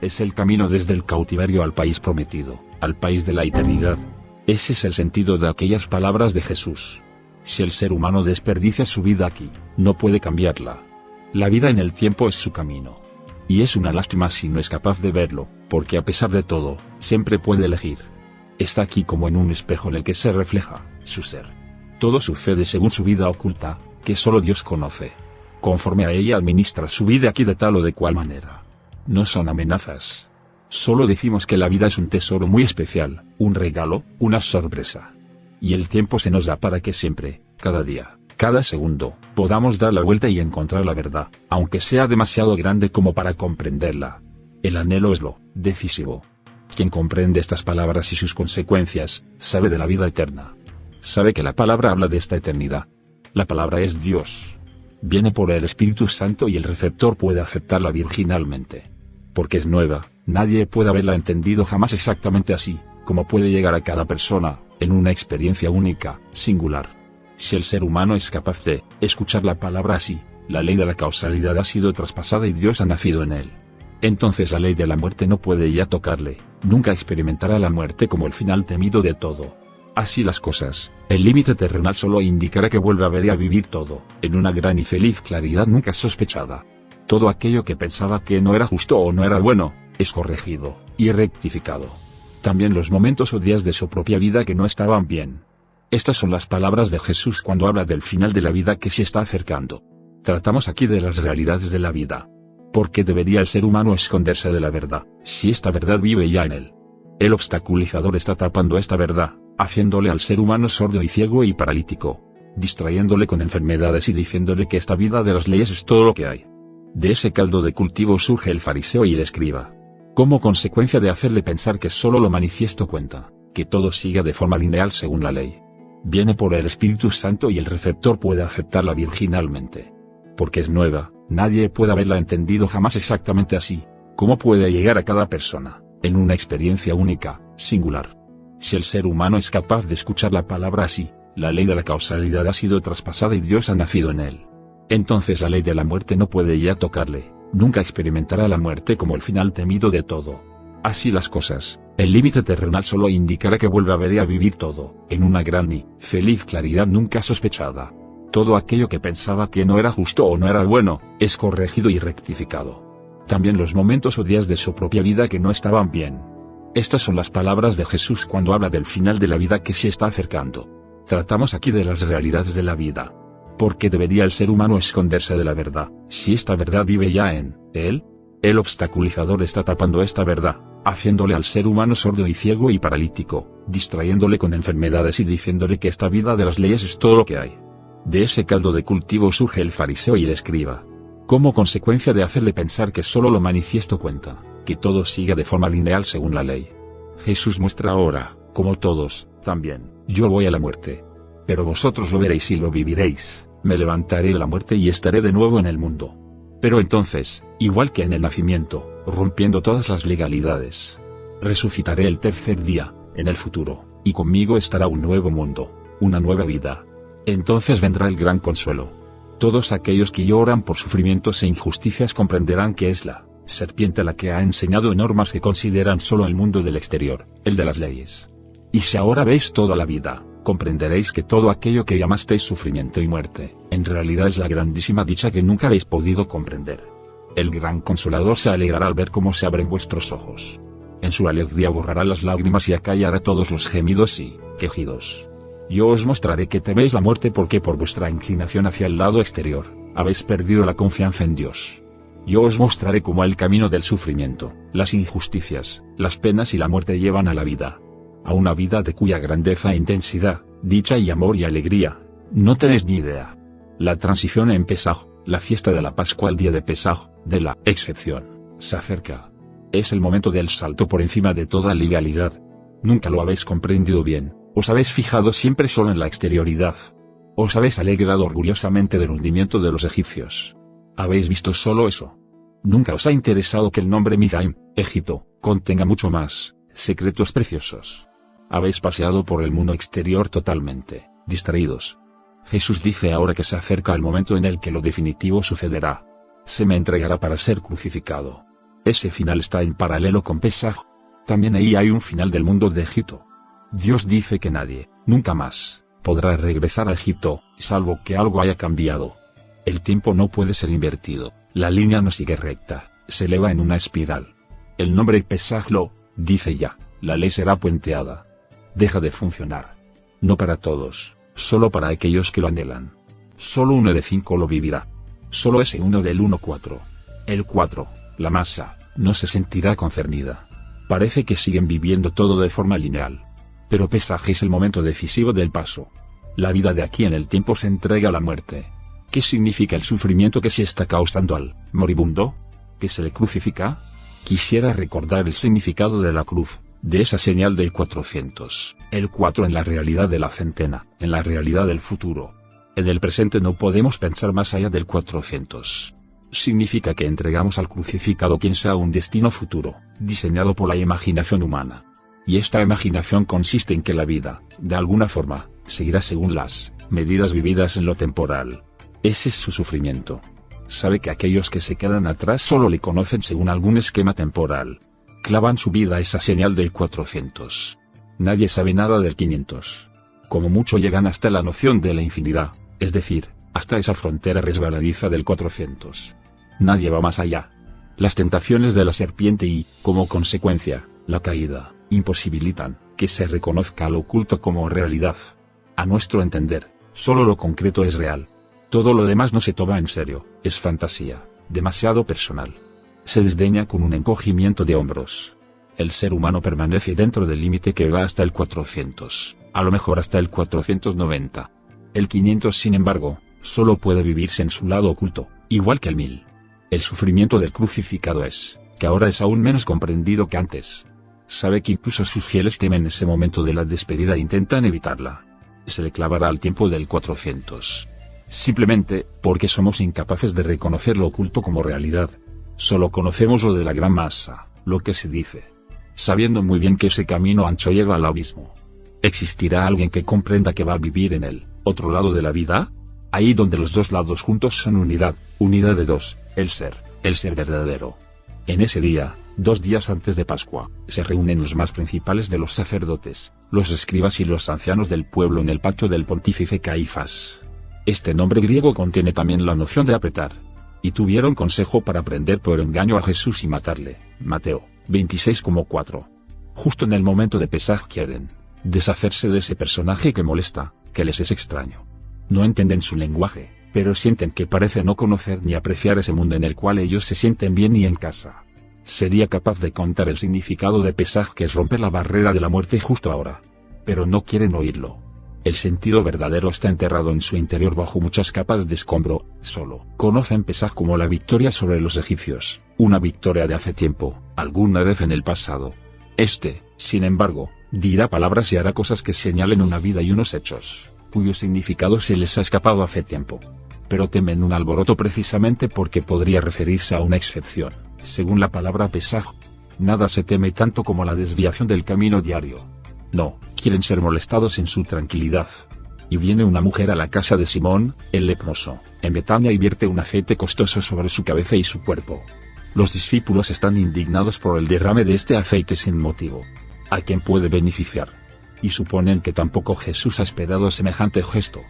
Speaker 1: Es el camino desde el cautiverio al país prometido, al país de la eternidad. Ese es el sentido de aquellas palabras de Jesús. Si el ser humano desperdicia su vida aquí, no puede cambiarla. La vida en el tiempo es su camino. Y es una lástima si no es capaz de verlo, porque a pesar de todo, siempre puede elegir. Está aquí como en un espejo en el que se refleja su ser. Todo sucede según su vida oculta, que solo Dios conoce. Conforme a ella administra su vida aquí de tal o de cual manera. No son amenazas. Solo decimos que la vida es un tesoro muy especial, un regalo, una sorpresa. Y el tiempo se nos da para que siempre, cada día, cada segundo, podamos dar la vuelta y encontrar la verdad, aunque sea demasiado grande como para comprenderla. El anhelo es lo decisivo. Quien comprende estas palabras y sus consecuencias, sabe de la vida eterna. Sabe que la palabra habla de esta eternidad. La palabra es Dios. Viene por el Espíritu Santo y el receptor puede aceptarla virginalmente. Porque es nueva, nadie puede haberla entendido jamás exactamente así, como puede llegar a cada persona, en una experiencia única, singular. Si el ser humano es capaz de escuchar la palabra así, la ley de la causalidad ha sido traspasada y Dios ha nacido en él. Entonces la ley de la muerte no puede ya tocarle, nunca experimentará la muerte como el final temido de todo. Así las cosas, el límite terrenal solo indicará que vuelve a ver y a vivir todo, en una gran y feliz claridad nunca sospechada. Todo aquello que pensaba que no era justo o no era bueno, es corregido, y rectificado. También los momentos o días de su propia vida que no estaban bien. Estas son las palabras de Jesús cuando habla del final de la vida que se está acercando. Tratamos aquí de las realidades de la vida. ¿Por qué debería el ser humano esconderse de la verdad, si esta verdad vive ya en él? El obstaculizador está tapando esta verdad, haciéndole al ser humano sordo y ciego y paralítico, distrayéndole con enfermedades y diciéndole que esta vida de las leyes es todo lo que hay. De ese caldo de cultivo surge el fariseo y el escriba. Como consecuencia de hacerle pensar que solo lo manifiesto cuenta, que todo siga de forma lineal según la ley. Viene por el Espíritu Santo y el receptor puede aceptarla virginalmente. Porque es nueva, nadie puede haberla entendido jamás exactamente así, como puede llegar a cada persona, en una experiencia única, singular. Si el ser humano es capaz de escuchar la palabra así, la ley de la causalidad ha sido traspasada y Dios ha nacido en él. Entonces la ley de la muerte no puede ya tocarle, nunca experimentará la muerte como el final temido de todo. Así las cosas, el límite terrenal solo indicará que vuelve a ver y a vivir todo, en una gran y feliz claridad nunca sospechada. Todo aquello que pensaba que no era justo o no era bueno, es corregido y rectificado. también los momentos o días de su propia vida que no estaban bien. Estas son las palabras de Jesús cuando habla del final de la vida que se está acercando. Tratamos aquí de las realidades de la vida. ¿Por qué debería el ser humano esconderse de la verdad, si esta verdad vive ya en él? El obstaculizador está tapando esta verdad, haciéndole al ser humano sordo y ciego y paralítico, distrayéndole con enfermedades y diciéndole que esta vida de las leyes es todo lo que hay. De ese caldo de cultivo surge el fariseo y el escriba. Como consecuencia de hacerle pensar que solo lo manifiesto cuenta, que todo siga de forma lineal según la ley. Jesús muestra ahora, como todos, también, yo voy a la muerte. Pero vosotros lo veréis y lo viviréis, me levantaré de la muerte y estaré de nuevo en el mundo. Pero entonces, igual que en el nacimiento, rompiendo todas las legalidades, resucitaré el tercer día, en el futuro, y conmigo estará un nuevo mundo, una nueva vida. Entonces vendrá el gran consuelo. Todos aquellos que lloran por sufrimientos e injusticias comprenderán que es la serpiente la que ha enseñado normas que consideran solo el mundo del exterior, el de las leyes. Y si ahora veis toda la vida, comprenderéis que todo aquello que llamasteis sufrimiento y muerte, en realidad es la grandísima dicha que nunca habéis podido comprender. El gran Consolador se alegrará al ver cómo se abren vuestros ojos. En su alegría borrará las lágrimas y acallará todos los gemidos y quejidos. Yo os mostraré que teméis la muerte porque por vuestra inclinación hacia el lado exterior, habéis perdido la confianza en Dios. Yo os mostraré cómo el camino del sufrimiento, las injusticias, las penas y la muerte llevan a la vida. A una vida de cuya grandeza e intensidad, dicha y amor y alegría, no tenéis ni idea. La transición en Pesaj, la fiesta de la Pascua al día de Pesaj, de la excepción, se acerca. Es el momento del salto por encima de toda legalidad. Nunca lo habéis comprendido bien, os habéis fijado siempre solo en la exterioridad. Os habéis alegrado orgullosamente del hundimiento de los egipcios. Habéis visto solo eso. Nunca os ha interesado que el nombre Midian, Egipto, contenga mucho más, secretos preciosos. Habéis paseado por el mundo exterior totalmente, distraídos. Jesús dice ahora que se acerca el momento en el que lo definitivo sucederá. Se me entregará para ser crucificado. Ese final está en paralelo con Pesaj. También ahí hay un final del mundo de Egipto. Dios dice que nadie, nunca más, podrá regresar a Egipto, salvo que algo haya cambiado. El tiempo no puede ser invertido, la línea no sigue recta, se eleva en una espiral. El nombre Pesaj lo dice ya, la ley será puenteada. Deja de funcionar. No para todos, solo para aquellos que lo anhelan. Solo 1 de 5 lo vivirá. Solo ese 1 del 1-4. El 4, la masa, no se sentirá concernida. Parece que siguen viviendo todo de forma lineal. Pero Pesaj es el momento decisivo del paso. La vida de aquí en el tiempo se entrega a la muerte. ¿Qué significa el sufrimiento que se está causando al moribundo? ¿Que se le crucifica? Quisiera recordar el significado de la cruz, de esa señal del 400, el 4 en la realidad de la centena, en la realidad del futuro. En el presente no podemos pensar más allá del 400. Significa que entregamos al crucificado quien sea un destino futuro, diseñado por la imaginación humana. Y esta imaginación consiste en que la vida, de alguna forma, seguirá según las medidas vividas en lo temporal. Ese es su sufrimiento. Sabe que aquellos que se quedan atrás solo le conocen según algún esquema temporal. Clavan su vida a esa señal del 400. Nadie sabe nada del 500. Como mucho llegan hasta la noción de la infinidad, es decir, hasta esa frontera resbaladiza del 400. Nadie va más allá. Las tentaciones de la serpiente y, como consecuencia, la caída, imposibilitan que se reconozca lo oculto como realidad. A nuestro entender, solo lo concreto es real. Todo lo demás no se toma en serio, es fantasía, demasiado personal. Se desdeña con un encogimiento de hombros. El ser humano permanece dentro del límite que va hasta el 400, a lo mejor hasta el 490. El 500, sin embargo, solo puede vivirse en su lado oculto, igual que el 1000. El sufrimiento del crucificado es, que ahora es aún menos comprendido que antes. Sabe que incluso sus fieles temen ese momento de la despedida e intentan evitarla. Se le clavará al tiempo del 400. Simplemente, porque somos incapaces de reconocer lo oculto como realidad. Solo conocemos lo de la gran masa, lo que se dice. Sabiendo muy bien que ese camino ancho lleva al abismo. ¿Existirá alguien que comprenda que va a vivir en el otro lado de la vida? Ahí donde los dos lados juntos son unidad, unidad de dos, el ser verdadero. En ese día, 2 días antes de Pascua, se reúnen los más principales de los sacerdotes, los escribas y los ancianos del pueblo en el patio del pontífice Caifás. Este nombre griego contiene también la noción de apretar. y tuvieron consejo para prender por engaño a Jesús y matarle. Mateo 26,4. Justo en el momento de Pesaj quieren deshacerse de ese personaje que molesta, que les es extraño. No entienden su lenguaje, pero sienten que parece no conocer ni apreciar ese mundo en el cual ellos se sienten bien y en casa. Sería capaz de contar el significado de Pesaj, que es romper la barrera de la muerte justo ahora. Pero no quieren oírlo. El sentido verdadero está enterrado en su interior bajo muchas capas de escombro. Solo conocen Pesaj como la victoria sobre los egipcios, una victoria de hace tiempo, alguna vez en el pasado. Sin embargo, dirá palabras y hará cosas que señalen una vida y unos hechos, cuyo significado se les ha escapado hace tiempo. Pero temen un alboroto precisamente porque podría referirse a una excepción, según la palabra Pesaj. Nada se teme tanto como la desviación del camino diario. No, quieren ser molestados en su tranquilidad. Y viene una mujer a la casa de Simón, el leproso, en Betania, y vierte un aceite costoso sobre su cabeza y su cuerpo. Los discípulos están indignados por el derrame de este aceite sin motivo. ¿A quién puede beneficiar? Y suponen que tampoco Jesús ha esperado semejante gesto.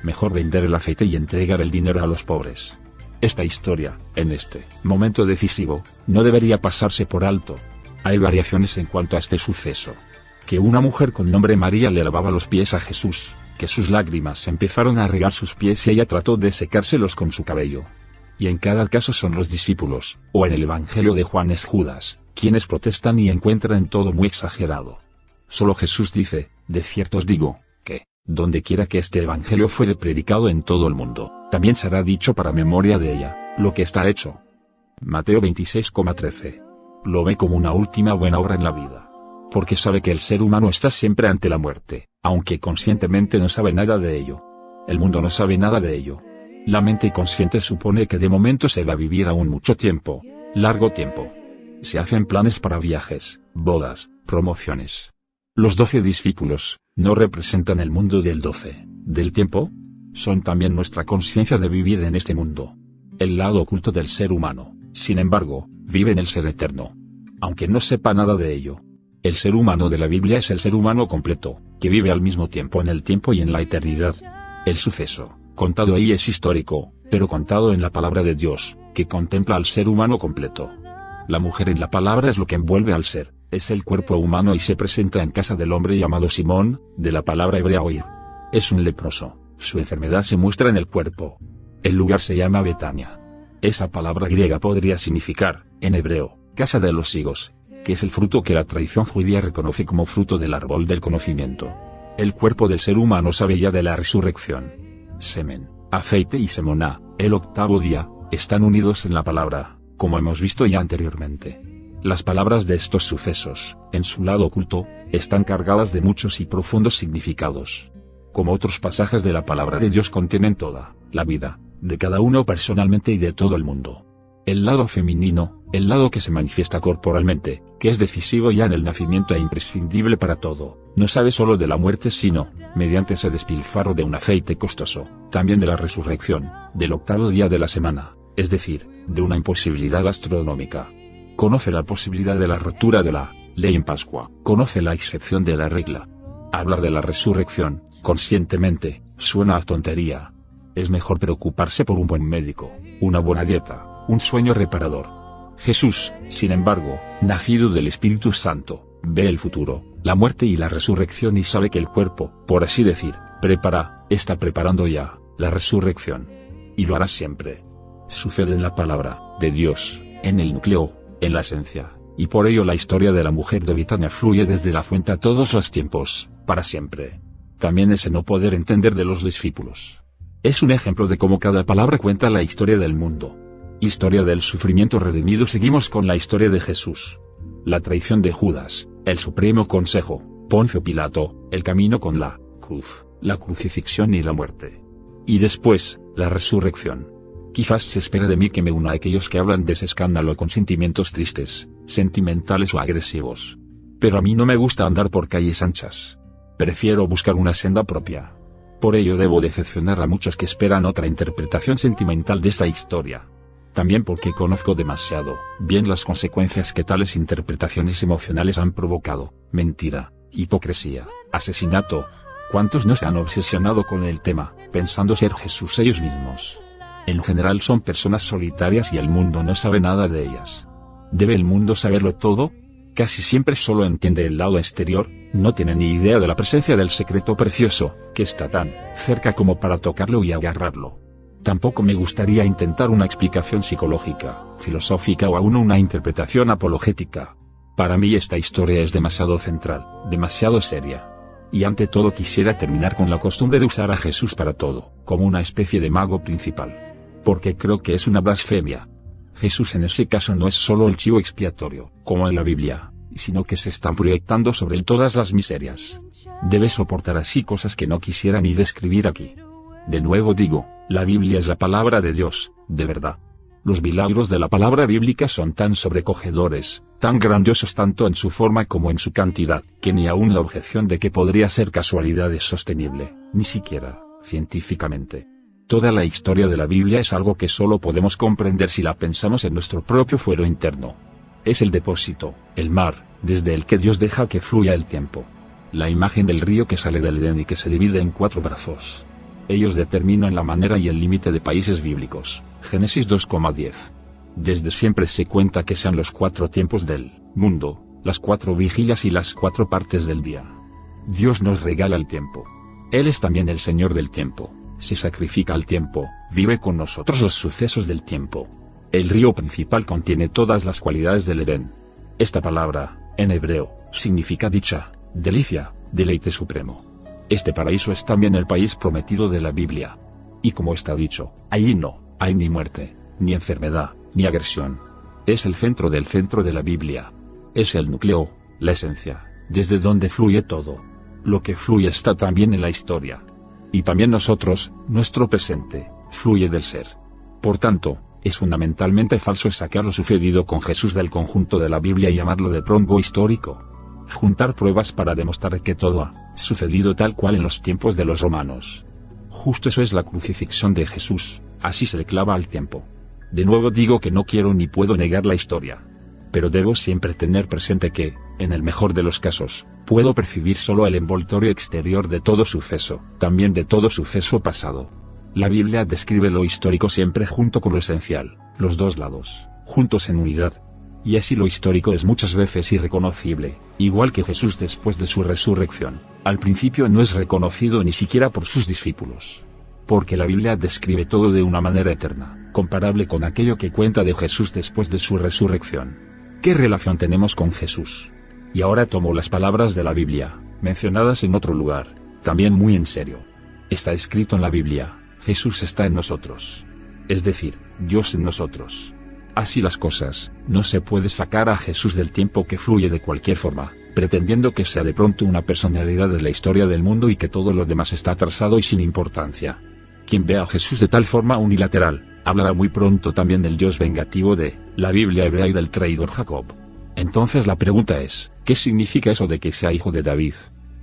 Speaker 1: Mejor vender el aceite y entregar el dinero a los pobres. Esta historia, en este momento decisivo, no debería pasarse por alto. Hay variaciones en cuanto a este suceso. Que una mujer con nombre María le lavaba los pies a Jesús, que sus lágrimas empezaron a regar sus pies y ella trató de secárselos con su cabello. Y en cada caso son los discípulos, o en el Evangelio de Juan es Judas, quienes protestan y encuentran todo muy exagerado. Solo Jesús dice: de cierto os digo, que, donde quiera que este Evangelio fuere predicado en todo el mundo, también será dicho para memoria de ella, lo que está hecho. Mateo 26,13. Lo ve como una última buena obra en la vida. Porque sabe que el ser humano está siempre ante la muerte, aunque conscientemente no sabe nada de ello. El mundo no sabe nada de ello. La mente consciente supone que de momento se va a vivir aún mucho tiempo, largo tiempo. Se hacen planes para viajes, bodas, promociones. Los 12 discípulos no representan el mundo del tiempo. Son también nuestra conciencia de vivir en este mundo. El lado oculto del ser humano, sin embargo, vive en el ser eterno. Aunque no sepa nada de ello. El ser humano de la Biblia es el ser humano completo, que vive al mismo tiempo en el tiempo y en la eternidad. El suceso, contado ahí, es histórico, pero contado en la palabra de Dios, que contempla al ser humano completo. La mujer en la palabra es lo que envuelve al ser, es el cuerpo humano y se presenta en casa del hombre llamado Simón, de la palabra hebrea oír. Es un leproso, su enfermedad se muestra en el cuerpo. El lugar se llama Betania. Esa palabra griega podría significar, en hebreo, casa de los higos, que es el fruto que la tradición judía reconoce como fruto del árbol del conocimiento. El cuerpo del ser humano sabe ya de la resurrección. Semen, aceite y semoná, el octavo día, están unidos en la palabra, como hemos visto ya anteriormente. Las palabras de estos sucesos, en su lado oculto, están cargadas de muchos y profundos significados. Como otros pasajes de la palabra de Dios contienen toda la vida, de cada uno personalmente y de todo el mundo. El lado femenino, el lado que se manifiesta corporalmente, que es decisivo ya en el nacimiento e imprescindible para todo, no sabe solo de la muerte sino, mediante ese despilfarro de un aceite costoso, también de la resurrección, del octavo día de la semana, es decir, de una imposibilidad astronómica. Conoce la posibilidad de la rotura de la ley en Pascua, conoce la excepción de la regla. Hablar de la resurrección, conscientemente, suena a tontería. Es mejor preocuparse por un buen médico, una buena dieta, un sueño reparador. Jesús, sin embargo, nacido del Espíritu Santo, ve el futuro, la muerte y la resurrección y sabe que el cuerpo, por así decir, está preparando ya, la resurrección. Y lo hará siempre. Sucede en la palabra de Dios, en el núcleo, en la esencia, y por ello la historia de la mujer de Betania fluye desde la fuente a todos los tiempos, para siempre. También ese no poder entender de los discípulos. Es un ejemplo de cómo cada palabra cuenta la historia del mundo. Historia del sufrimiento redimido. Seguimos con la historia de Jesús. La traición de Judas, el supremo consejo, Poncio Pilato, el camino con la cruz, la crucifixión y la muerte. Y después, la resurrección. Quizás se espera de mí que me una a aquellos que hablan de ese escándalo con sentimientos tristes, sentimentales o agresivos. Pero a mí no me gusta andar por calles anchas. Prefiero buscar una senda propia. Por ello debo decepcionar a muchos que esperan otra interpretación sentimental de esta historia. También porque conozco demasiado bien las consecuencias que tales interpretaciones emocionales han provocado: mentira, hipocresía, asesinato. ¿Cuántos no se han obsesionado con el tema, pensando ser Jesús ellos mismos? En general son personas solitarias y el mundo no sabe nada de ellas. ¿Debe el mundo saberlo todo? Casi siempre solo entiende el lado exterior, no tiene ni idea de la presencia del secreto precioso, que está tan cerca como para tocarlo y agarrarlo. Tampoco me gustaría intentar una explicación psicológica, filosófica o aún una interpretación apologética. Para mí esta historia es demasiado central, demasiado seria. Y ante todo quisiera terminar con la costumbre de usar a Jesús para todo, como una especie de mago principal. Porque creo que es una blasfemia. Jesús en ese caso no es solo el chivo expiatorio, como en la Biblia, sino que se están proyectando sobre él todas las miserias. Debe soportar así cosas que no quisiera ni describir aquí. De nuevo digo, la Biblia es la palabra de Dios, de verdad. Los milagros de la palabra bíblica son tan sobrecogedores, tan grandiosos tanto en su forma como en su cantidad, que ni aún la objeción de que podría ser casualidad es sostenible, ni siquiera, científicamente. Toda la historia de la Biblia es algo que solo podemos comprender si la pensamos en nuestro propio fuero interno. Es el depósito, el mar, desde el que Dios deja que fluya el tiempo. La imagen del río que sale del Edén y que se divide en 4 brazos. Ellos determinan la manera y el límite de países bíblicos. Génesis 2,10. Desde siempre se cuenta que sean los 4 tiempos del mundo, las 4 vigilias y las 4 partes del día. Dios nos regala el tiempo. Él es también el Señor del tiempo. Se sacrifica al tiempo, vive con nosotros los sucesos del tiempo. El río principal contiene todas las cualidades del Edén. Esta palabra, en hebreo, significa dicha, delicia, deleite supremo. Este paraíso es también el país prometido de la Biblia. Y como está dicho, allí no hay ni muerte, ni enfermedad, ni agresión. Es el centro de la Biblia. Es el núcleo, la esencia, desde donde fluye todo. Lo que fluye está también en la historia. Y también nosotros, nuestro presente, fluye del ser. Por tanto, es fundamentalmente falso sacar lo sucedido con Jesús del conjunto de la Biblia y llamarlo de pronto histórico. Juntar pruebas para demostrar que todo ha sucedido tal cual en los tiempos de los romanos. Justo eso es la crucifixión de Jesús, así se le clava al tiempo. De nuevo digo que no quiero ni puedo negar la historia. Pero debo siempre tener presente que, en el mejor de los casos, puedo percibir solo el envoltorio exterior de todo suceso, también de todo suceso pasado. La Biblia describe lo histórico siempre junto con lo esencial, los dos lados, juntos en unidad. Y así lo histórico es muchas veces irreconocible, igual que Jesús después de su resurrección. Al principio no es reconocido ni siquiera por sus discípulos. Porque la Biblia describe todo de una manera eterna, comparable con aquello que cuenta de Jesús después de su resurrección. ¿Qué relación tenemos con Jesús? Y ahora tomo las palabras de la Biblia, mencionadas en otro lugar, también muy en serio. Está escrito en la Biblia, Jesús está en nosotros. Es decir, Dios en nosotros. Así las cosas, no se puede sacar a Jesús del tiempo que fluye de cualquier forma, pretendiendo que sea de pronto una personalidad de la historia del mundo y que todo lo demás está atrasado y sin importancia. Quien vea a Jesús de tal forma unilateral, hablará muy pronto también del Dios vengativo de la Biblia hebrea y del traidor Jacob. Entonces la pregunta es, ¿qué significa eso de que sea hijo de David?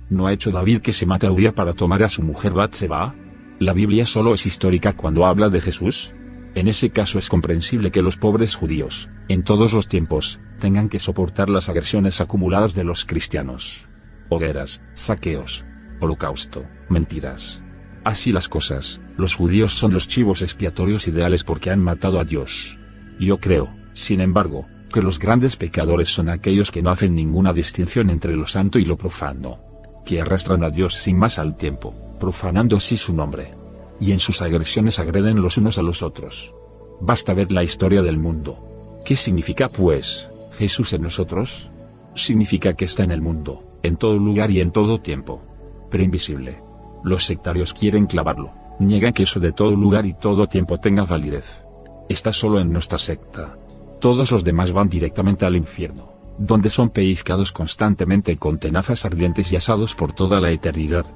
Speaker 1: ¿No ha hecho David que se mate a Uría para tomar a su mujer Batseba? ¿La Biblia solo es histórica cuando habla de Jesús? En ese caso es comprensible que los pobres judíos, en todos los tiempos, tengan que soportar las agresiones acumuladas de los cristianos. Hogueras, saqueos, holocausto, mentiras. Así las cosas, los judíos son los chivos expiatorios ideales porque han matado a Dios. Yo creo, sin embargo, que los grandes pecadores son aquellos que no hacen ninguna distinción entre lo santo y lo profano. Que arrastran a Dios sin más al tiempo, profanando así su nombre. Y en sus agresiones agreden los unos a los otros. Basta ver la historia del mundo. ¿Qué significa pues, Jesús en nosotros? Significa que está en el mundo, en todo lugar y en todo tiempo. Pero invisible. Los sectarios quieren clavarlo, niegan que eso de todo lugar y todo tiempo tenga validez. Está solo en nuestra secta. Todos los demás van directamente al infierno, donde son pellizcados constantemente con tenazas ardientes y asados por toda la eternidad.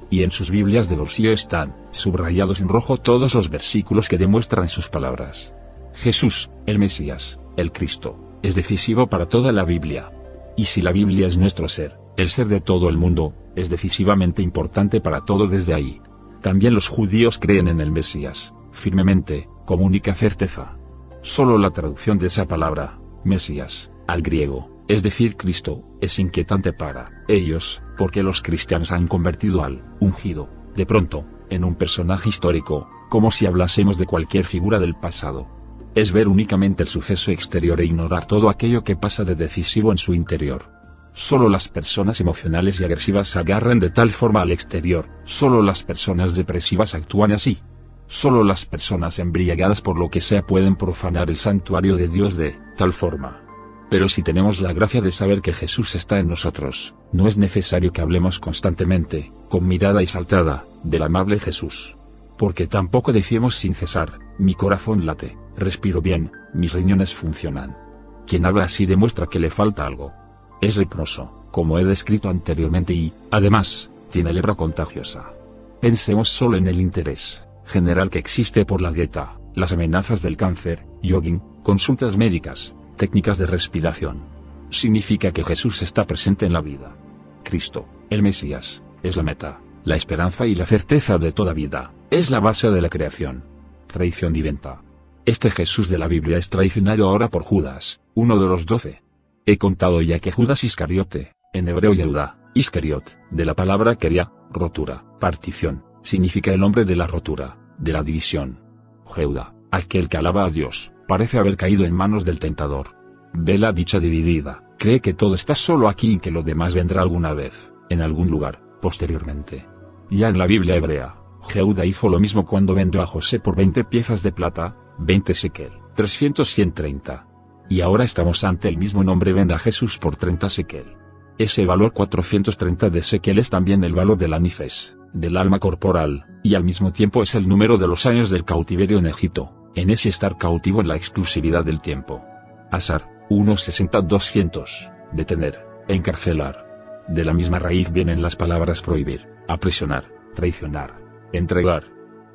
Speaker 1: Y en sus Biblias de bolsillo están, subrayados en rojo todos los versículos que demuestran sus palabras. Jesús, el Mesías, el Cristo, es decisivo para toda la Biblia. Y si la Biblia es nuestro ser, el ser de todo el mundo, es decisivamente importante para todo desde ahí. También los judíos creen en el Mesías, firmemente, como única certeza. Solo la traducción de esa palabra, Mesías, al griego, es decir Cristo, es inquietante para ellos, porque los cristianos han convertido al ungido, de pronto, en un personaje histórico, como si hablásemos de cualquier figura del pasado. Es ver únicamente el suceso exterior e ignorar todo aquello que pasa de decisivo en su interior. Solo las personas emocionales y agresivas se agarran de tal forma al exterior, solo las personas depresivas actúan así. Solo las personas embriagadas por lo que sea pueden profanar el santuario de Dios de tal forma. Pero si tenemos la gracia de saber que Jesús está en nosotros, no es necesario que hablemos constantemente, con mirada exaltada, del amable Jesús. Porque tampoco decimos sin cesar, mi corazón late, respiro bien, mis riñones funcionan. Quien habla así demuestra que le falta algo. Es leproso, como he descrito anteriormente y, además, tiene lepra contagiosa. Pensemos solo en el interés general que existe por la dieta, las amenazas del cáncer, jogging, consultas médicas, técnicas de respiración. Significa que Jesús está presente en la vida. Cristo, el Mesías, es la meta, la esperanza y la certeza de toda vida, es la base de la creación. Traición y venta. Este Jesús de la Biblia es traicionado ahora por Judas, uno de los 12. He contado ya que Judas Iscariote, en hebreo Yehuda, Iscariot, de la palabra quería, rotura, partición, significa el hombre de la rotura, de la división. Jeuda, aquel que alaba a Dios, parece haber caído en manos del tentador. Ve la dicha dividida, cree que todo está solo aquí y que lo demás vendrá alguna vez, en algún lugar, posteriormente. Ya en la Biblia hebrea, Jeuda hizo lo mismo cuando vendió a José por 20 piezas de plata, 20 shekel, 130. Y ahora estamos ante el mismo nombre: vende a Jesús por 30 shekel. Ese valor 430 de shekel es también el valor del anifes, del alma corporal, y al mismo tiempo es el número de los años del cautiverio en Egipto, en ese estar cautivo en la exclusividad del tiempo. Asar, 1:60-200, detener, encarcelar. De la misma raíz vienen las palabras prohibir, aprisionar, traicionar, entregar.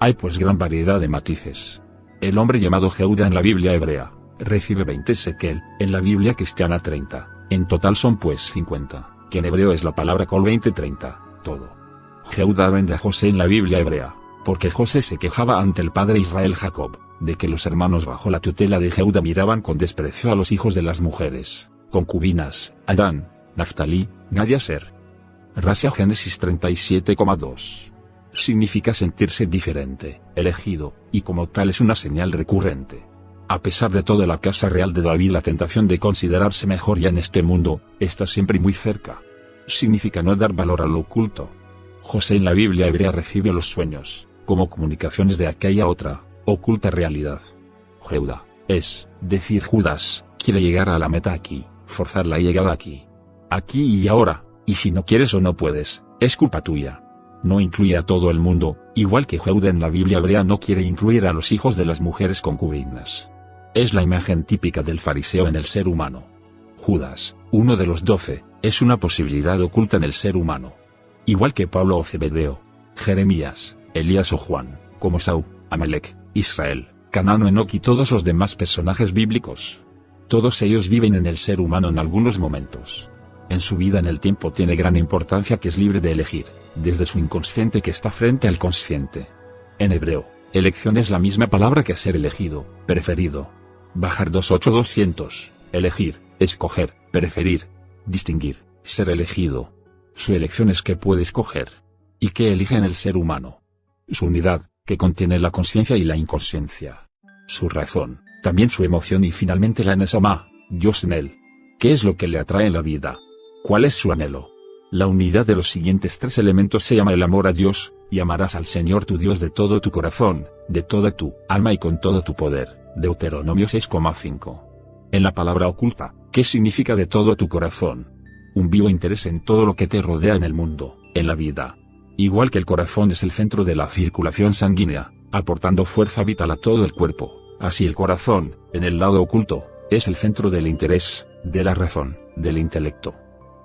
Speaker 1: Hay pues gran variedad de matices. El hombre llamado Jeuda en la Biblia hebrea, recibe 20 shekel, en la Biblia cristiana 30, en total son pues 50, que en hebreo es la palabra col 20-30, todo. Jeuda vende a José en la Biblia hebrea, porque José se quejaba ante el padre Israel Jacob, de que los hermanos bajo la tutela de Jeuda miraban con desprecio a los hijos de las mujeres, concubinas, Adán, Naftalí, Gad y Aser. Rasia Génesis 37,2. Significa sentirse diferente, elegido, y como tal es una señal recurrente. A pesar de todo, la casa real de David, la tentación de considerarse mejor ya en este mundo, está siempre muy cerca. Significa no dar valor a lo oculto. José en la Biblia hebrea recibe los sueños, como comunicaciones de aquella otra, oculta realidad. Jeuda, es decir Judas, quiere llegar a la meta aquí, forzar la llegada aquí. Aquí y ahora, y si no quieres o no puedes, es culpa tuya. No incluye a todo el mundo, igual que Jeuda en la Biblia hebrea no quiere incluir a los hijos de las mujeres concubinas. Es la imagen típica del fariseo en el ser humano. Judas, uno de los 12, es una posibilidad oculta en el ser humano. Igual que Pablo o Zebedeo, Jeremías, Elías o Juan, como Saúl, Amalek, Israel, Canaán o Enoc y todos los demás personajes bíblicos. Todos ellos viven en el ser humano en algunos momentos. En su vida en el tiempo tiene gran importancia que es libre de elegir, desde su inconsciente que está frente al consciente. En hebreo, elección es la misma palabra que ser elegido, preferido. Bajar 28200, elegir, escoger, preferir, distinguir, ser elegido. Su elección es que puede escoger. ¿Y qué elige en el ser humano? Su unidad, que contiene la conciencia y la inconsciencia. Su razón, también su emoción y finalmente la Neshama, Dios en él. ¿Qué es lo que le atrae en la vida? ¿Cuál es su anhelo? La unidad de los siguientes tres elementos se llama el amor a Dios, y amarás al Señor tu Dios de todo tu corazón, de toda tu alma y con todo tu poder. Deuteronomio 6,5. En la palabra oculta, ¿qué significa de todo tu corazón? Un vivo interés en todo lo que te rodea en el mundo, en la vida. Igual que el corazón es el centro de la circulación sanguínea, aportando fuerza vital a todo el cuerpo, así el corazón, en el lado oculto, es el centro del interés, de la razón, del intelecto.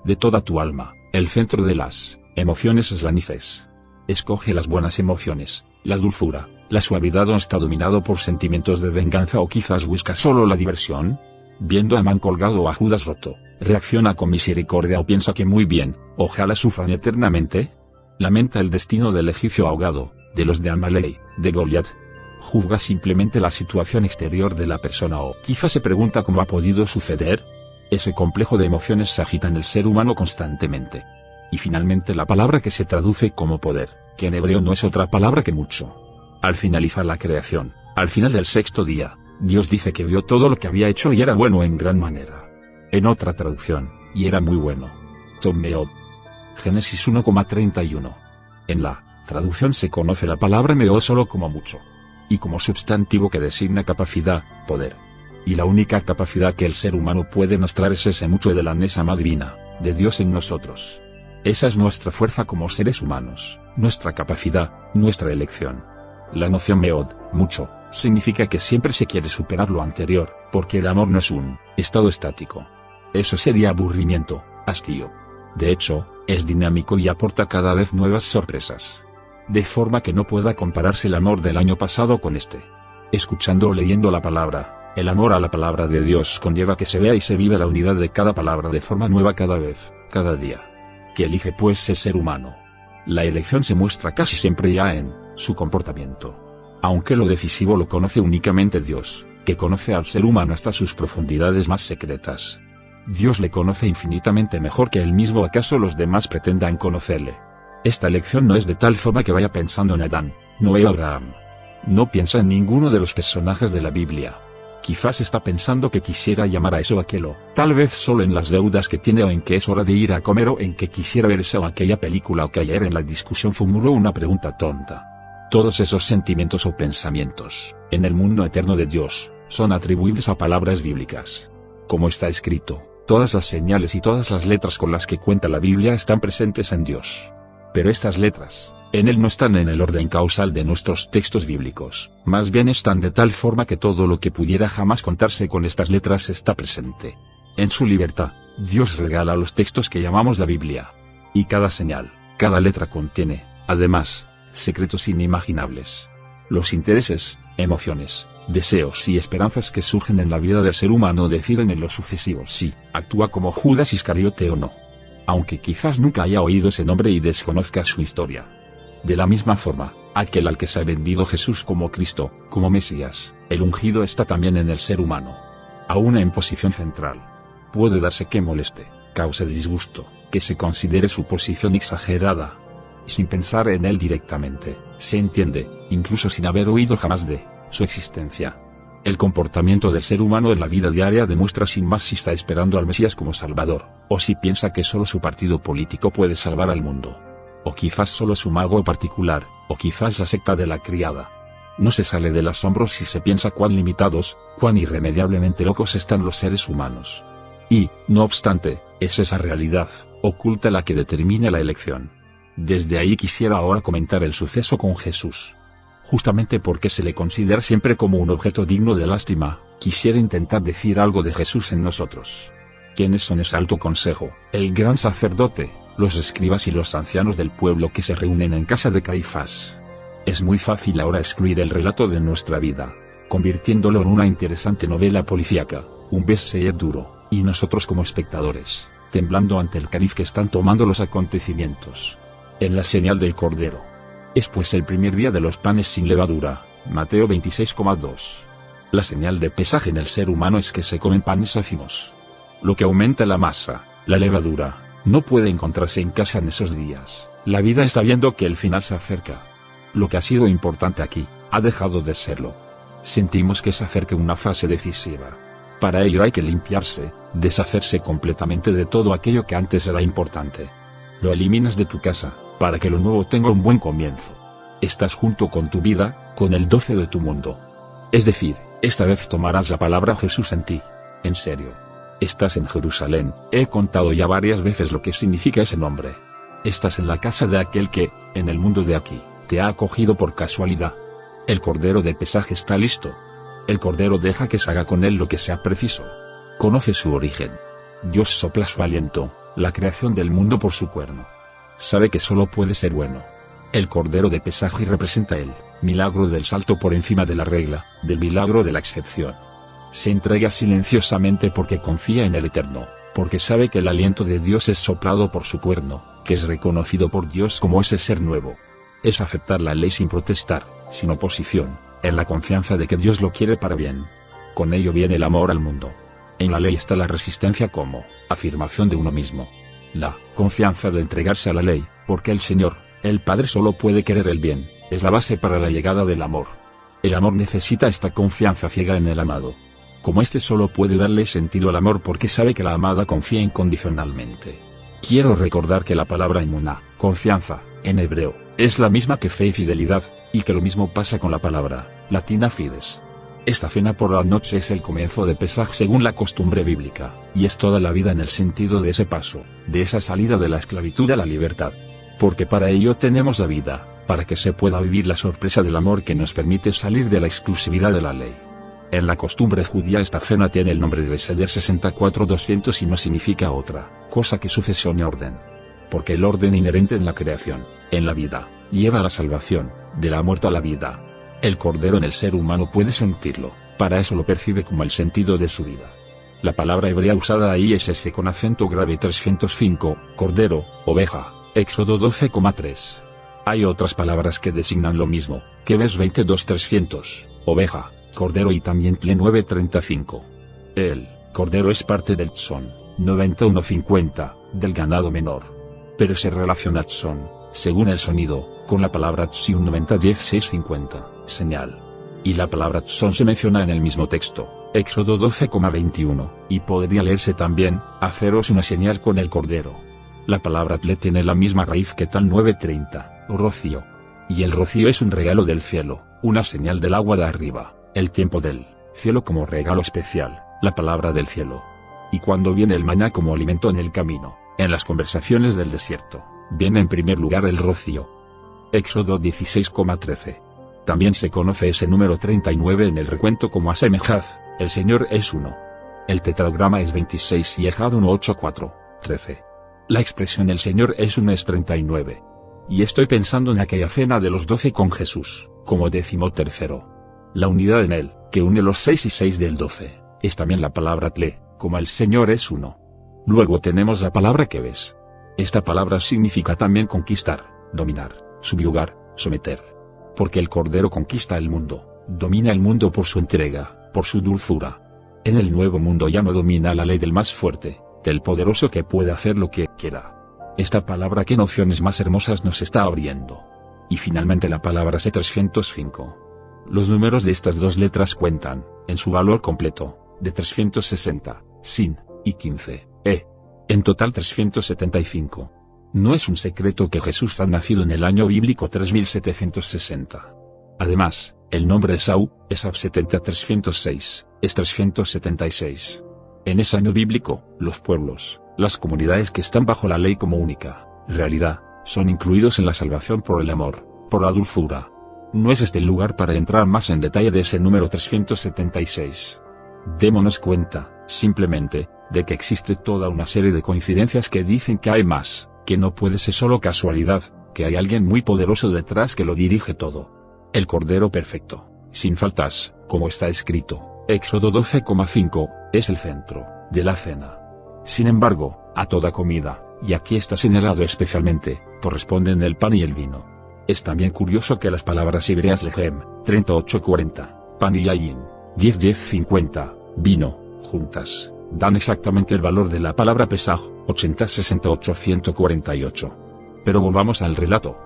Speaker 1: De toda tu alma, el centro de las emociones es la nifes. Escoge las buenas emociones, la dulzura, la suavidad o está dominado por sentimientos de venganza o quizás busca solo la diversión. Viendo a Amán colgado o a Judas roto, reacciona con misericordia o piensa que muy bien, ojalá sufran eternamente. Lamenta el destino del egipcio ahogado, de los de Amalek, de Goliat. Juzga simplemente la situación exterior de la persona o quizás se pregunta cómo ha podido suceder. Ese complejo de emociones se agita en el ser humano constantemente. Y finalmente la palabra que se traduce como poder, que en hebreo no es otra palabra que mucho. Al finalizar la creación, al final del sexto día, Dios dice que vio todo lo que había hecho y era bueno en gran manera. En otra traducción, y era muy bueno. Tov Meod. Génesis 1,31. En la traducción se conoce la palabra Meod solo como mucho. Y como sustantivo que designa capacidad, poder. Y la única capacidad que el ser humano puede mostrar es ese mucho de la Nesama divina, de Dios en nosotros. Esa es nuestra fuerza como seres humanos, nuestra capacidad, nuestra elección. La noción Meod, mucho, significa que siempre se quiere superar lo anterior, porque el amor no es un estado estático. Eso sería aburrimiento, hastío. De hecho, es dinámico y aporta cada vez nuevas sorpresas. De forma que no pueda compararse el amor del año pasado con este. Escuchando o leyendo la palabra, el amor a la palabra de Dios conlleva que se vea y se viva la unidad de cada palabra de forma nueva cada vez, cada día. Que elige pues el ser humano. La elección se muestra casi siempre ya en su comportamiento. Aunque lo decisivo lo conoce únicamente Dios, que conoce al ser humano hasta sus profundidades más secretas. Dios le conoce infinitamente mejor que él mismo, acaso los demás pretendan conocerle. Esta elección no es de tal forma que vaya pensando en Adán, Noé o Abraham. No piensa en ninguno de los personajes de la Biblia. Quizás está pensando que quisiera llamar a eso o aquello, tal vez solo en las deudas que tiene o en que es hora de ir a comer o en que quisiera ver esa o aquella película o que ayer en la discusión formuló una pregunta tonta. Todos esos sentimientos o pensamientos, en el mundo eterno de Dios, son atribuibles a palabras bíblicas. Como está escrito, todas las señales y todas las letras con las que cuenta la Biblia están presentes en Dios. Pero estas letras, en él no están en el orden causal de nuestros textos bíblicos, más bien están de tal forma que todo lo que pudiera jamás contarse con estas letras está presente. En su libertad, Dios regala los textos que llamamos la Biblia. Y cada señal, cada letra contiene, además, secretos inimaginables. Los intereses, emociones, deseos y esperanzas que surgen en la vida del ser humano deciden en lo sucesivo si actúa como Judas Iscariote o no. Aunque quizás nunca haya oído ese nombre y desconozca su historia. De la misma forma, aquel al que se ha vendido Jesús como Cristo, como Mesías, el ungido está también en el ser humano. Aún en posición central. Puede darse que moleste, cause disgusto, que se considere su posición exagerada. Sin pensar en él directamente, se entiende, incluso sin haber oído jamás de su existencia. El comportamiento del ser humano en la vida diaria demuestra sin más si está esperando al Mesías como Salvador, o si piensa que solo su partido político puede salvar al mundo. O quizás solo su mago particular, o quizás la secta de la criada. No se sale del asombro si se piensa cuán limitados, cuán irremediablemente locos están los seres humanos. Y, no obstante, es esa realidad oculta la que determina la elección. Desde ahí quisiera ahora comentar el suceso con Jesús. Justamente porque se le considera siempre como un objeto digno de lástima, quisiera intentar decir algo de Jesús en nosotros. ¿Quiénes son ese alto consejo, el gran sacerdote, los escribas y los ancianos del pueblo que se reúnen en casa de Caifás? Es muy fácil ahora excluir el relato de nuestra vida, convirtiéndolo en una interesante novela policíaca, un bestseller duro, y nosotros como espectadores, temblando ante el cariz que están tomando los acontecimientos. En la señal del Cordero. Es pues el primer día de los panes sin levadura, Mateo 26,2. La señal de pesaje en el ser humano es que se comen panes ácimos. Lo que aumenta la masa, la levadura, no puede encontrarse en casa en esos días. La vida está viendo que el final se acerca. Lo que ha sido importante aquí, ha dejado de serlo. Sentimos que se acerca una fase decisiva. Para ello hay que limpiarse, deshacerse completamente de todo aquello que antes era importante. Lo eliminas de tu casa, para que lo nuevo tenga un buen comienzo. Estás junto con tu vida, con el 12 de tu mundo. Es decir, esta vez tomarás la palabra Jesús en ti. En serio. Estás en Jerusalén, he contado ya varias veces lo que significa ese nombre. Estás en la casa de aquel que, en el mundo de aquí, te ha acogido por casualidad. El cordero de pesaje está listo. El cordero deja que se haga con él lo que sea preciso. Conoce su origen. Dios sopla su aliento, la creación del mundo por su cuerno. Sabe que solo puede ser bueno. El cordero de pesaje representa el milagro del salto por encima de la regla, del milagro de la excepción. Se entrega silenciosamente porque confía en el Eterno, porque sabe que el aliento de Dios es soplado por su cuerno, que es reconocido por Dios como ese ser nuevo. Es aceptar la ley sin protestar, sin oposición, en la confianza de que Dios lo quiere para bien. Con ello viene el amor al mundo. En la ley está la resistencia como afirmación de uno mismo. La confianza de entregarse a la ley, porque el Señor, el Padre solo puede querer el bien, es la base para la llegada del amor. El amor necesita esta confianza ciega en el amado. Como éste solo puede darle sentido al amor porque sabe que la amada confía incondicionalmente. Quiero recordar que la palabra emuná, confianza, en hebreo, es la misma que fe y fidelidad, y que lo mismo pasa con la palabra latina fides. Esta cena por la noche es el comienzo de Pesaj según la costumbre bíblica, y es toda la vida en el sentido de ese paso, de esa salida de la esclavitud a la libertad. Porque para ello tenemos la vida, para que se pueda vivir la sorpresa del amor que nos permite salir de la exclusividad de la ley. En la costumbre judía esta cena tiene el nombre de Seder 64-200 y no significa otra cosa que sucesión y orden. Porque el orden inherente en la creación, en la vida, lleva a la salvación, de la muerte a la vida. El cordero en el ser humano puede sentirlo, para eso lo percibe como el sentido de su vida. La palabra hebrea usada ahí es ese con acento grave 305, cordero, oveja, Éxodo 12,3. Hay otras palabras que designan lo mismo, que ves 22-300, oveja, cordero y también Tle 9:35. El cordero es parte del tzon, 91:50, del ganado menor. Pero se relaciona tzon, según el sonido, con la palabra tzion 90-16:50, señal. Y la palabra tzon se menciona en el mismo texto, Éxodo 12,21, y podría leerse también, haceros una señal con el cordero. La palabra tle tiene la misma raíz que tal 9:30, rocío. Y el rocío es un regalo del cielo, una señal del agua de arriba, el tiempo del cielo como regalo especial, la palabra del cielo. Y cuando viene el maná como alimento en el camino, en las conversaciones del desierto, viene en primer lugar el rocío. Éxodo 16,13. También se conoce ese número 39 en el recuento como Asemejad, el Señor es uno. El tetragrama es 26 y Ejad 184:13. La expresión el Señor es uno es 39. Y estoy pensando en aquella cena de los 12 con Jesús, como 13. La unidad en él, que une los 6 y 6 del 12, es también la palabra tle, como el Señor es uno. Luego tenemos la palabra que ves. Esta palabra significa también conquistar, dominar, subyugar, someter. Porque el Cordero conquista el mundo, domina el mundo por su entrega, por su dulzura. En el nuevo mundo ya no domina la ley del más fuerte, del poderoso que puede hacer lo que quiera. Esta palabra qué nociones más hermosas nos está abriendo. Y finalmente la palabra C305. Los números de estas dos letras cuentan, en su valor completo, de 360, sin, y 15, en total 375. No es un secreto que Jesús ha nacido en el año bíblico 3760. Además, el nombre Esau, Esab 70-306, es 376. En ese año bíblico, los pueblos, las comunidades que están bajo la ley como única realidad, son incluidos en la salvación por el amor, por la dulzura. No es este el lugar para entrar más en detalle de ese número 376. Démonos cuenta, simplemente, de que existe toda una serie de coincidencias que dicen que hay más, que no puede ser solo casualidad, que hay alguien muy poderoso detrás que lo dirige todo. El Cordero perfecto, sin faltas, como está escrito, Éxodo 12,5, es el centro de la cena. Sin embargo, a toda comida, y aquí está señalado especialmente, corresponden el pan y el vino. Es también curioso que las palabras hebreas lejem, 38:40, pan y yayin, 10:50, vino, juntas, dan exactamente el valor de la palabra pesaj, 80-68-148. Pero volvamos al relato.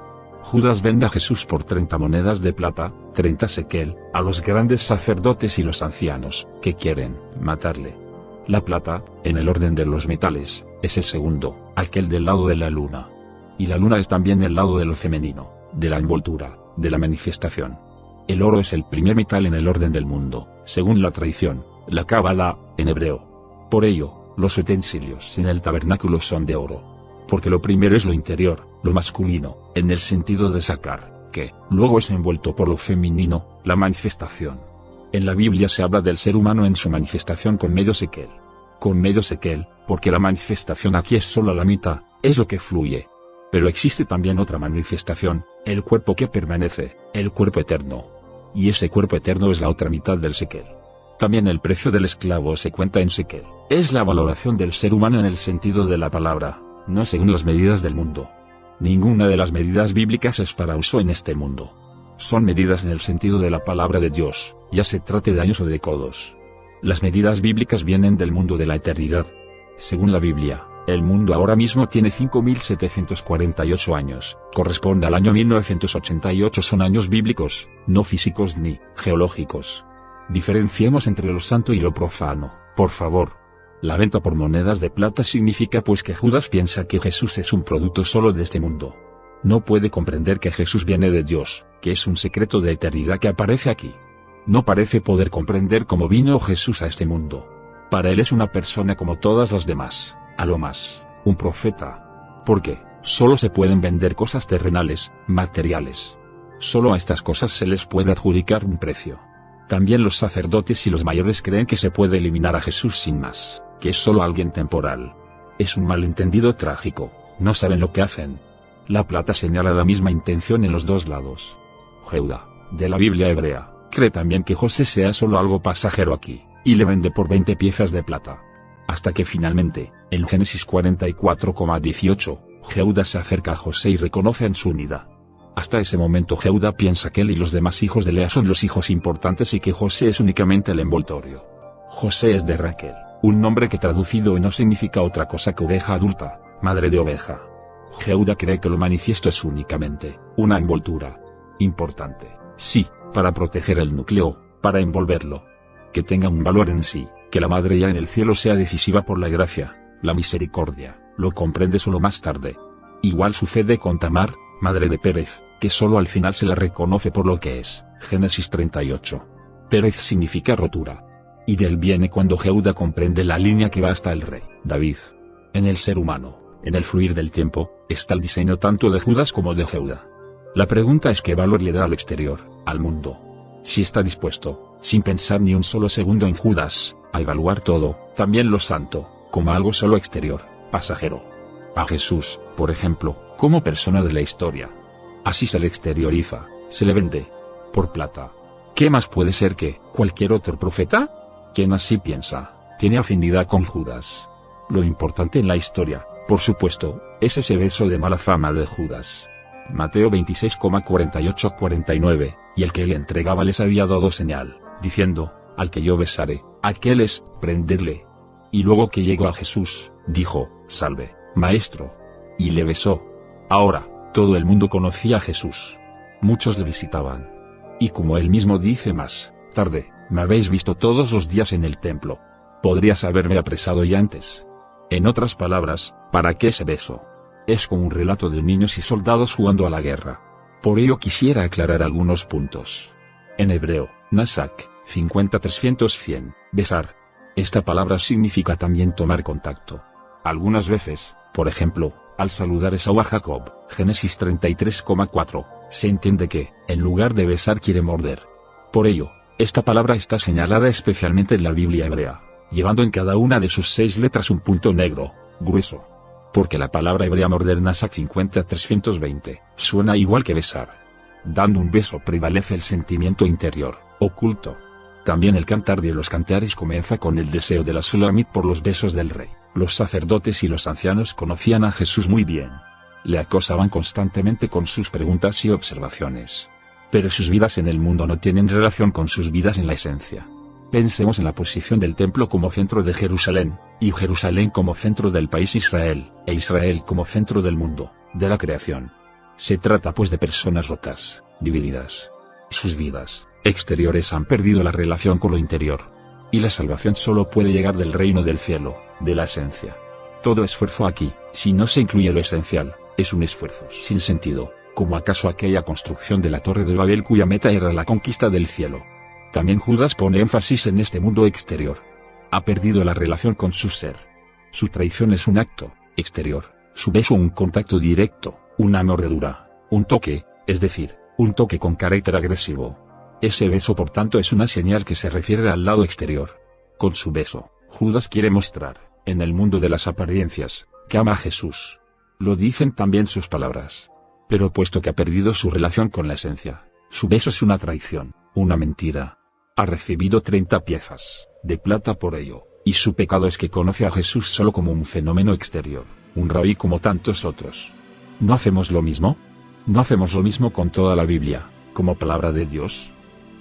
Speaker 1: Judas vende a Jesús por 30 monedas de plata, 30 sekel, a los grandes sacerdotes y los ancianos, que quieren matarle. La plata, en el orden de los metales, es el segundo, aquel del lado de la luna. Y la luna es también el lado de lo femenino, de la envoltura, de la manifestación. El oro es el primer metal en el orden del mundo, según la tradición, la Cábala, en hebreo. Por ello, los utensilios en el tabernáculo son de oro. Porque lo primero es lo interior, lo masculino, en el sentido de sacar, que, luego es envuelto por lo femenino, la manifestación. En la Biblia se habla del ser humano en su manifestación con medio sekel. Con medio sekel, porque la manifestación aquí es solo la mitad, es lo que fluye. Pero existe también otra manifestación, el cuerpo que permanece, el cuerpo eterno. Y ese cuerpo eterno es la otra mitad del sekel. También el precio del esclavo se cuenta en sekel. Es la valoración del ser humano en el sentido de la palabra, no según las medidas del mundo. Ninguna de las medidas bíblicas es para uso en este mundo. Son medidas en el sentido de la palabra de Dios, ya se trate de años o de codos. Las medidas bíblicas vienen del mundo de la eternidad. Según la Biblia, El mundo ahora mismo tiene 5.748 años, corresponde al año 1988. Son años bíblicos, no físicos ni geológicos. Diferenciemos entre lo santo y lo profano, por favor. La venta por monedas de plata significa pues que Judas piensa que Jesús es un producto solo de este mundo. No puede comprender que Jesús viene de Dios, que es un secreto de eternidad que aparece aquí. No parece poder comprender cómo vino Jesús a este mundo. Para él es una persona como todas las demás, a lo más, un profeta. Porque solo se pueden vender cosas terrenales, materiales. Solo a estas cosas se les puede adjudicar un precio. También los sacerdotes y los mayores creen que se puede eliminar a Jesús sin más, que es solo alguien temporal. Es un malentendido trágico, no saben lo que hacen. La plata señala la misma intención en los dos lados. Jehudá, de la Biblia hebrea, cree también que José sea solo algo pasajero aquí, y le vende por 20 piezas de plata. Hasta que finalmente, en Génesis 44,18, Jehudá se acerca a José y reconoce en su unidad. Hasta ese momento Jehudá piensa que él y los demás hijos de Lea son los hijos importantes y que José es únicamente el envoltorio. José es de Raquel, un nombre que traducido no significa otra cosa que oveja adulta, madre de oveja. Jehudá cree que lo manifiesto es únicamente una envoltura. Importante, sí, para proteger el núcleo, para envolverlo. Que tenga un valor en sí, que la madre ya en el cielo sea decisiva por la gracia, la misericordia, lo comprende solo más tarde. Igual sucede con Tamar, madre de Pérez, que solo al final se la reconoce por lo que es, Génesis 38. Pérez significa rotura. Y de él viene cuando Jehudá comprende la línea que va hasta el rey, David. En el ser humano, en el fluir del tiempo, está el diseño tanto de Judas como de Jehudá. La pregunta es qué valor le da al exterior, al mundo. Si está dispuesto, sin pensar ni un solo segundo en Judas, a evaluar todo, también lo santo, como algo solo exterior, pasajero. A Jesús, por ejemplo, como persona de la historia. Así se le exterioriza, se le vende. Por plata. ¿Qué más puede ser que cualquier otro profeta? Quien así piensa, tiene afinidad con Judas. Lo importante en la historia, por supuesto, es ese beso de mala fama de Judas. Mateo 26,48-49, y el que le entregaba les había dado señal, diciendo, al que yo besare, aquel es, prendedle. Y luego que llegó a Jesús, dijo, salve, maestro. Y le besó. Ahora, todo el mundo conocía a Jesús. Muchos le visitaban. Y como él mismo dice más tarde, me habéis visto todos los días en el templo. Podrías haberme apresado ya antes. En otras palabras, ¿para qué ese beso? Es como un relato de niños y soldados jugando a la guerra. Por ello quisiera aclarar algunos puntos. En hebreo, nasak, 50-300-100, besar. Esta palabra significa también tomar contacto. Algunas veces, por ejemplo, al saludar Esaú a Jacob, Génesis 33,4, se entiende que, en lugar de besar quiere morder. Por ello, esta palabra está señalada especialmente en la Biblia hebrea, llevando en cada una de sus 6 letras un punto negro, grueso. Porque la palabra hebrea morder nasak 50-320, suena igual que besar. Dando un beso prevalece el sentimiento interior, oculto. También el cantar de los cantares comienza con el deseo de la Sulamit por los besos del rey. Los sacerdotes y los ancianos conocían a Jesús muy bien. Le acosaban constantemente con sus preguntas y observaciones. Pero sus vidas en el mundo no tienen relación con sus vidas en la esencia. Pensemos en la posición del templo como centro de Jerusalén, y Jerusalén como centro del país Israel, e Israel como centro del mundo, de la creación. Se trata pues de personas rotas, divididas. Sus vidas exteriores han perdido la relación con lo interior. Y la salvación solo puede llegar del reino del cielo, de la esencia. Todo esfuerzo aquí, si no se incluye lo esencial, es un esfuerzo sin sentido, como acaso aquella construcción de la Torre de Babel cuya meta era la conquista del cielo. También Judas pone énfasis en este mundo exterior. Ha perdido la relación con su ser. Su traición es un acto exterior, su beso un contacto directo, una mordedura, un toque, es decir, un toque con carácter agresivo. Ese beso por tanto es una señal que se refiere al lado exterior. Con su beso, Judas quiere mostrar, en el mundo de las apariencias, que ama a Jesús. Lo dicen también sus palabras. Pero puesto que ha perdido su relación con la esencia, su beso es una traición, una mentira. Ha recibido 30 piezas de plata por ello, y su pecado es que conoce a Jesús solo como un fenómeno exterior, un rabí como tantos otros. ¿No hacemos lo mismo? ¿No hacemos lo mismo con toda la Biblia, como palabra de Dios?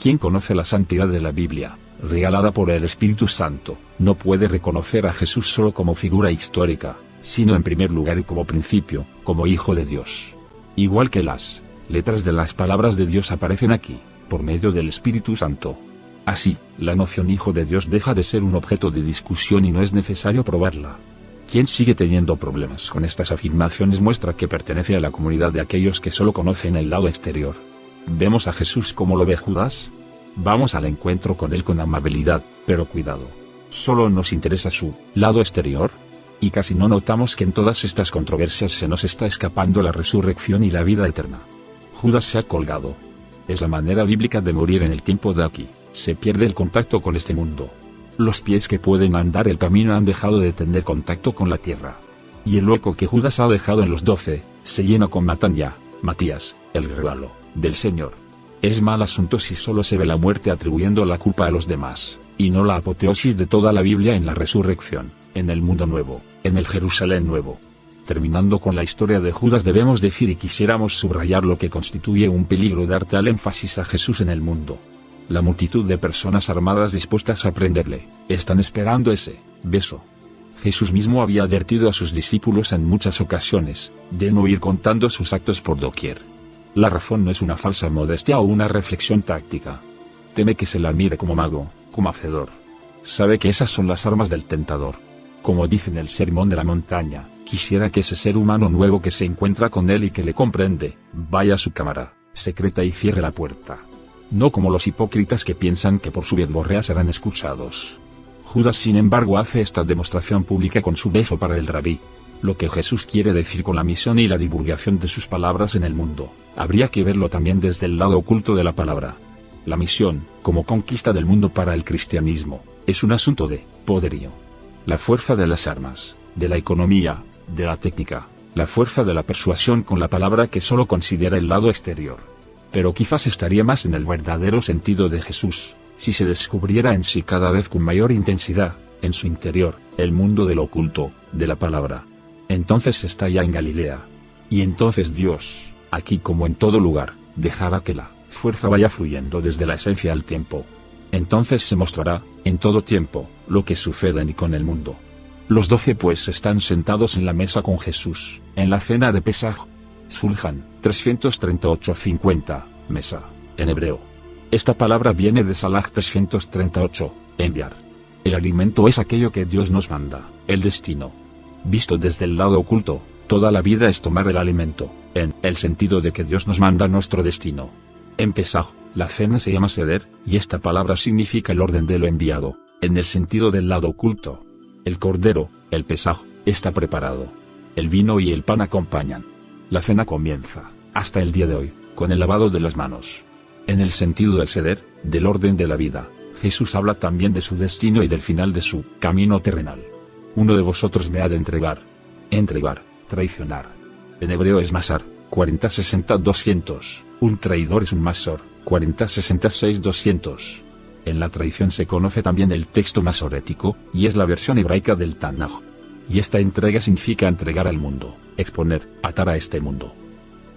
Speaker 1: Quien conoce la santidad de la Biblia, regalada por el Espíritu Santo, no puede reconocer a Jesús solo como figura histórica, sino en primer lugar y como principio, como Hijo de Dios. Igual que las letras de las palabras de Dios aparecen aquí, por medio del Espíritu Santo. Así, la noción Hijo de Dios deja de ser un objeto de discusión y no es necesario probarla. Quien sigue teniendo problemas con estas afirmaciones muestra que pertenece a la comunidad de aquellos que solo conocen el lado exterior. ¿Vemos a Jesús como lo ve Judas? Vamos al encuentro con él con amabilidad, pero cuidado. ¿Solo nos interesa su lado exterior? Y casi no notamos que en todas estas controversias se nos está escapando la resurrección y la vida eterna. Judas se ha colgado. Es la manera bíblica de morir en el tiempo de aquí. Se pierde el contacto con este mundo. Los pies que pueden andar el camino han dejado de tener contacto con la tierra. Y el hueco que Judas ha dejado en los 12, se llena con Matania, Matías, el regalo del Señor. Es mal asunto si solo se ve la muerte atribuyendo la culpa a los demás, y no la apoteosis de toda la Biblia en la resurrección, en el mundo nuevo, en el Jerusalén nuevo. Terminando con la historia de Judas debemos decir y quisiéramos subrayar lo que constituye un peligro dar tal énfasis a Jesús en el mundo. La multitud de personas armadas dispuestas a prenderle, están esperando ese beso. Jesús mismo había advertido a sus discípulos en muchas ocasiones, de no ir contando sus actos por doquier. La razón no es una falsa modestia o una reflexión táctica. Teme que se la mire como mago, como hacedor. Sabe que esas son las armas del tentador. Como dice en el Sermón de la Montaña, quisiera que ese ser humano nuevo que se encuentra con él y que le comprende, vaya a su cámara secreta y cierre la puerta. No como los hipócritas que piensan que por su verborrea serán escuchados. Judas sin embargo hace esta demostración pública con su beso para el rabí. Lo que Jesús quiere decir con la misión y la divulgación de sus palabras en el mundo, habría que verlo también desde el lado oculto de la palabra. La misión, como conquista del mundo para el cristianismo, es un asunto de poderío. La fuerza de las armas, de la economía, de la técnica, la fuerza de la persuasión con la palabra que solo considera el lado exterior. Pero quizás estaría más en el verdadero sentido de Jesús, si se descubriera en sí cada vez con mayor intensidad, en su interior, el mundo de lo oculto, de la palabra. Entonces está ya en Galilea. Y entonces Dios, aquí como en todo lugar, dejará que la fuerza vaya fluyendo desde la esencia al tiempo. Entonces se mostrará, en todo tiempo, lo que sucede en y con el mundo. Los 12 pues están sentados en la mesa con Jesús, en la cena de Pesaj. Sulhan, 338-50, mesa, en hebreo. Esta palabra viene de Salah 338, enviar. El alimento es aquello que Dios nos manda, el destino. Visto desde el lado oculto, toda la vida es tomar el alimento, en el sentido de que Dios nos manda nuestro destino. En Pesaj, la cena se llama Seder, y esta palabra significa el orden de lo enviado, en el sentido del lado oculto. El cordero, el Pesaj, está preparado. El vino y el pan acompañan. La cena comienza, hasta el día de hoy, con el lavado de las manos. En el sentido del Seder, del orden de la vida, Jesús habla también de su destino y del final de su camino terrenal. Uno de vosotros me ha de entregar. Entregar, traicionar. En hebreo es masar, 40-60-200. Un traidor es un masor, 40-66-200. En la traición se conoce también el texto masorético, y es la versión hebraica del Tanaj. Y esta entrega significa entregar al mundo, exponer, atar a este mundo.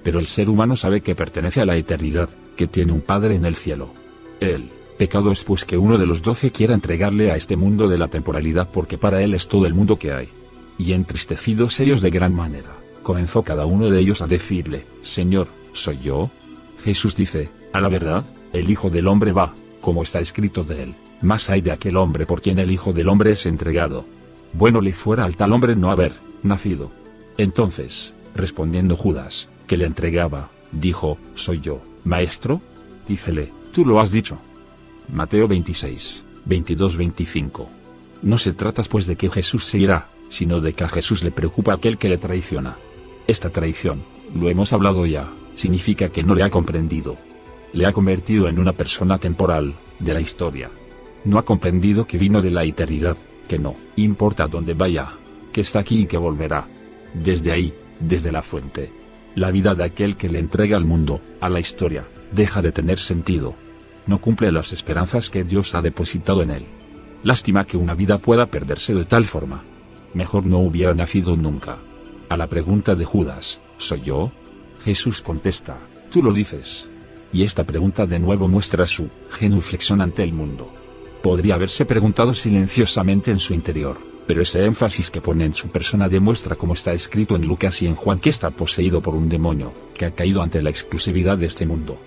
Speaker 1: Pero el ser humano sabe que pertenece a la eternidad, que tiene un Padre en el cielo. El pecado es pues que uno de los 12 quiera entregarle a este mundo de la temporalidad porque para él es todo el mundo que hay. Y entristecidos ellos de gran manera, comenzó cada uno de ellos a decirle, Señor, ¿soy yo? Jesús dice, a la verdad, el Hijo del Hombre va, como está escrito de él, mas hay de aquel hombre por quien el Hijo del Hombre es entregado. Bueno le fuera al tal hombre no haber nacido. Entonces, respondiendo Judas, que le entregaba, dijo, ¿soy yo, maestro? Dícele, tú lo has dicho. Mateo 26, 22-25. No se trata pues de que Jesús se irá, sino de que a Jesús le preocupa aquel que le traiciona. Esta traición, lo hemos hablado ya, significa que no le ha comprendido. Le ha convertido en una persona temporal, de la historia. No ha comprendido que vino de la eternidad, que no importa dónde vaya, que está aquí y que volverá. Desde ahí, desde la fuente. La vida de aquel que le entrega al mundo, a la historia, deja de tener sentido. No cumple las esperanzas que Dios ha depositado en él. Lástima que una vida pueda perderse de tal forma. Mejor no hubiera nacido nunca. A la pregunta de Judas, ¿soy yo? Jesús contesta, tú lo dices. Y esta pregunta de nuevo muestra su genuflexión ante el mundo. Podría haberse preguntado silenciosamente en su interior, pero ese énfasis que pone en su persona demuestra, como está escrito en Lucas y en Juan, que está poseído por un demonio, que ha caído ante la exclusividad de este mundo.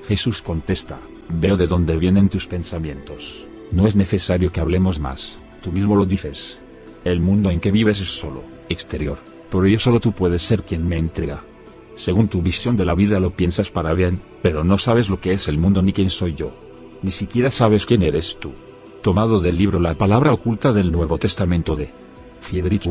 Speaker 1: Jesús contesta: veo de dónde vienen tus pensamientos. No es necesario que hablemos más, tú mismo lo dices. El mundo en que vives es solo exterior, por ello solo tú puedes ser quien me entrega. Según tu visión de la vida lo piensas para bien, pero no sabes lo que es el mundo ni quién soy yo. Ni siquiera sabes quién eres tú. Tomado del libro La palabra oculta del Nuevo Testamento de Friedrich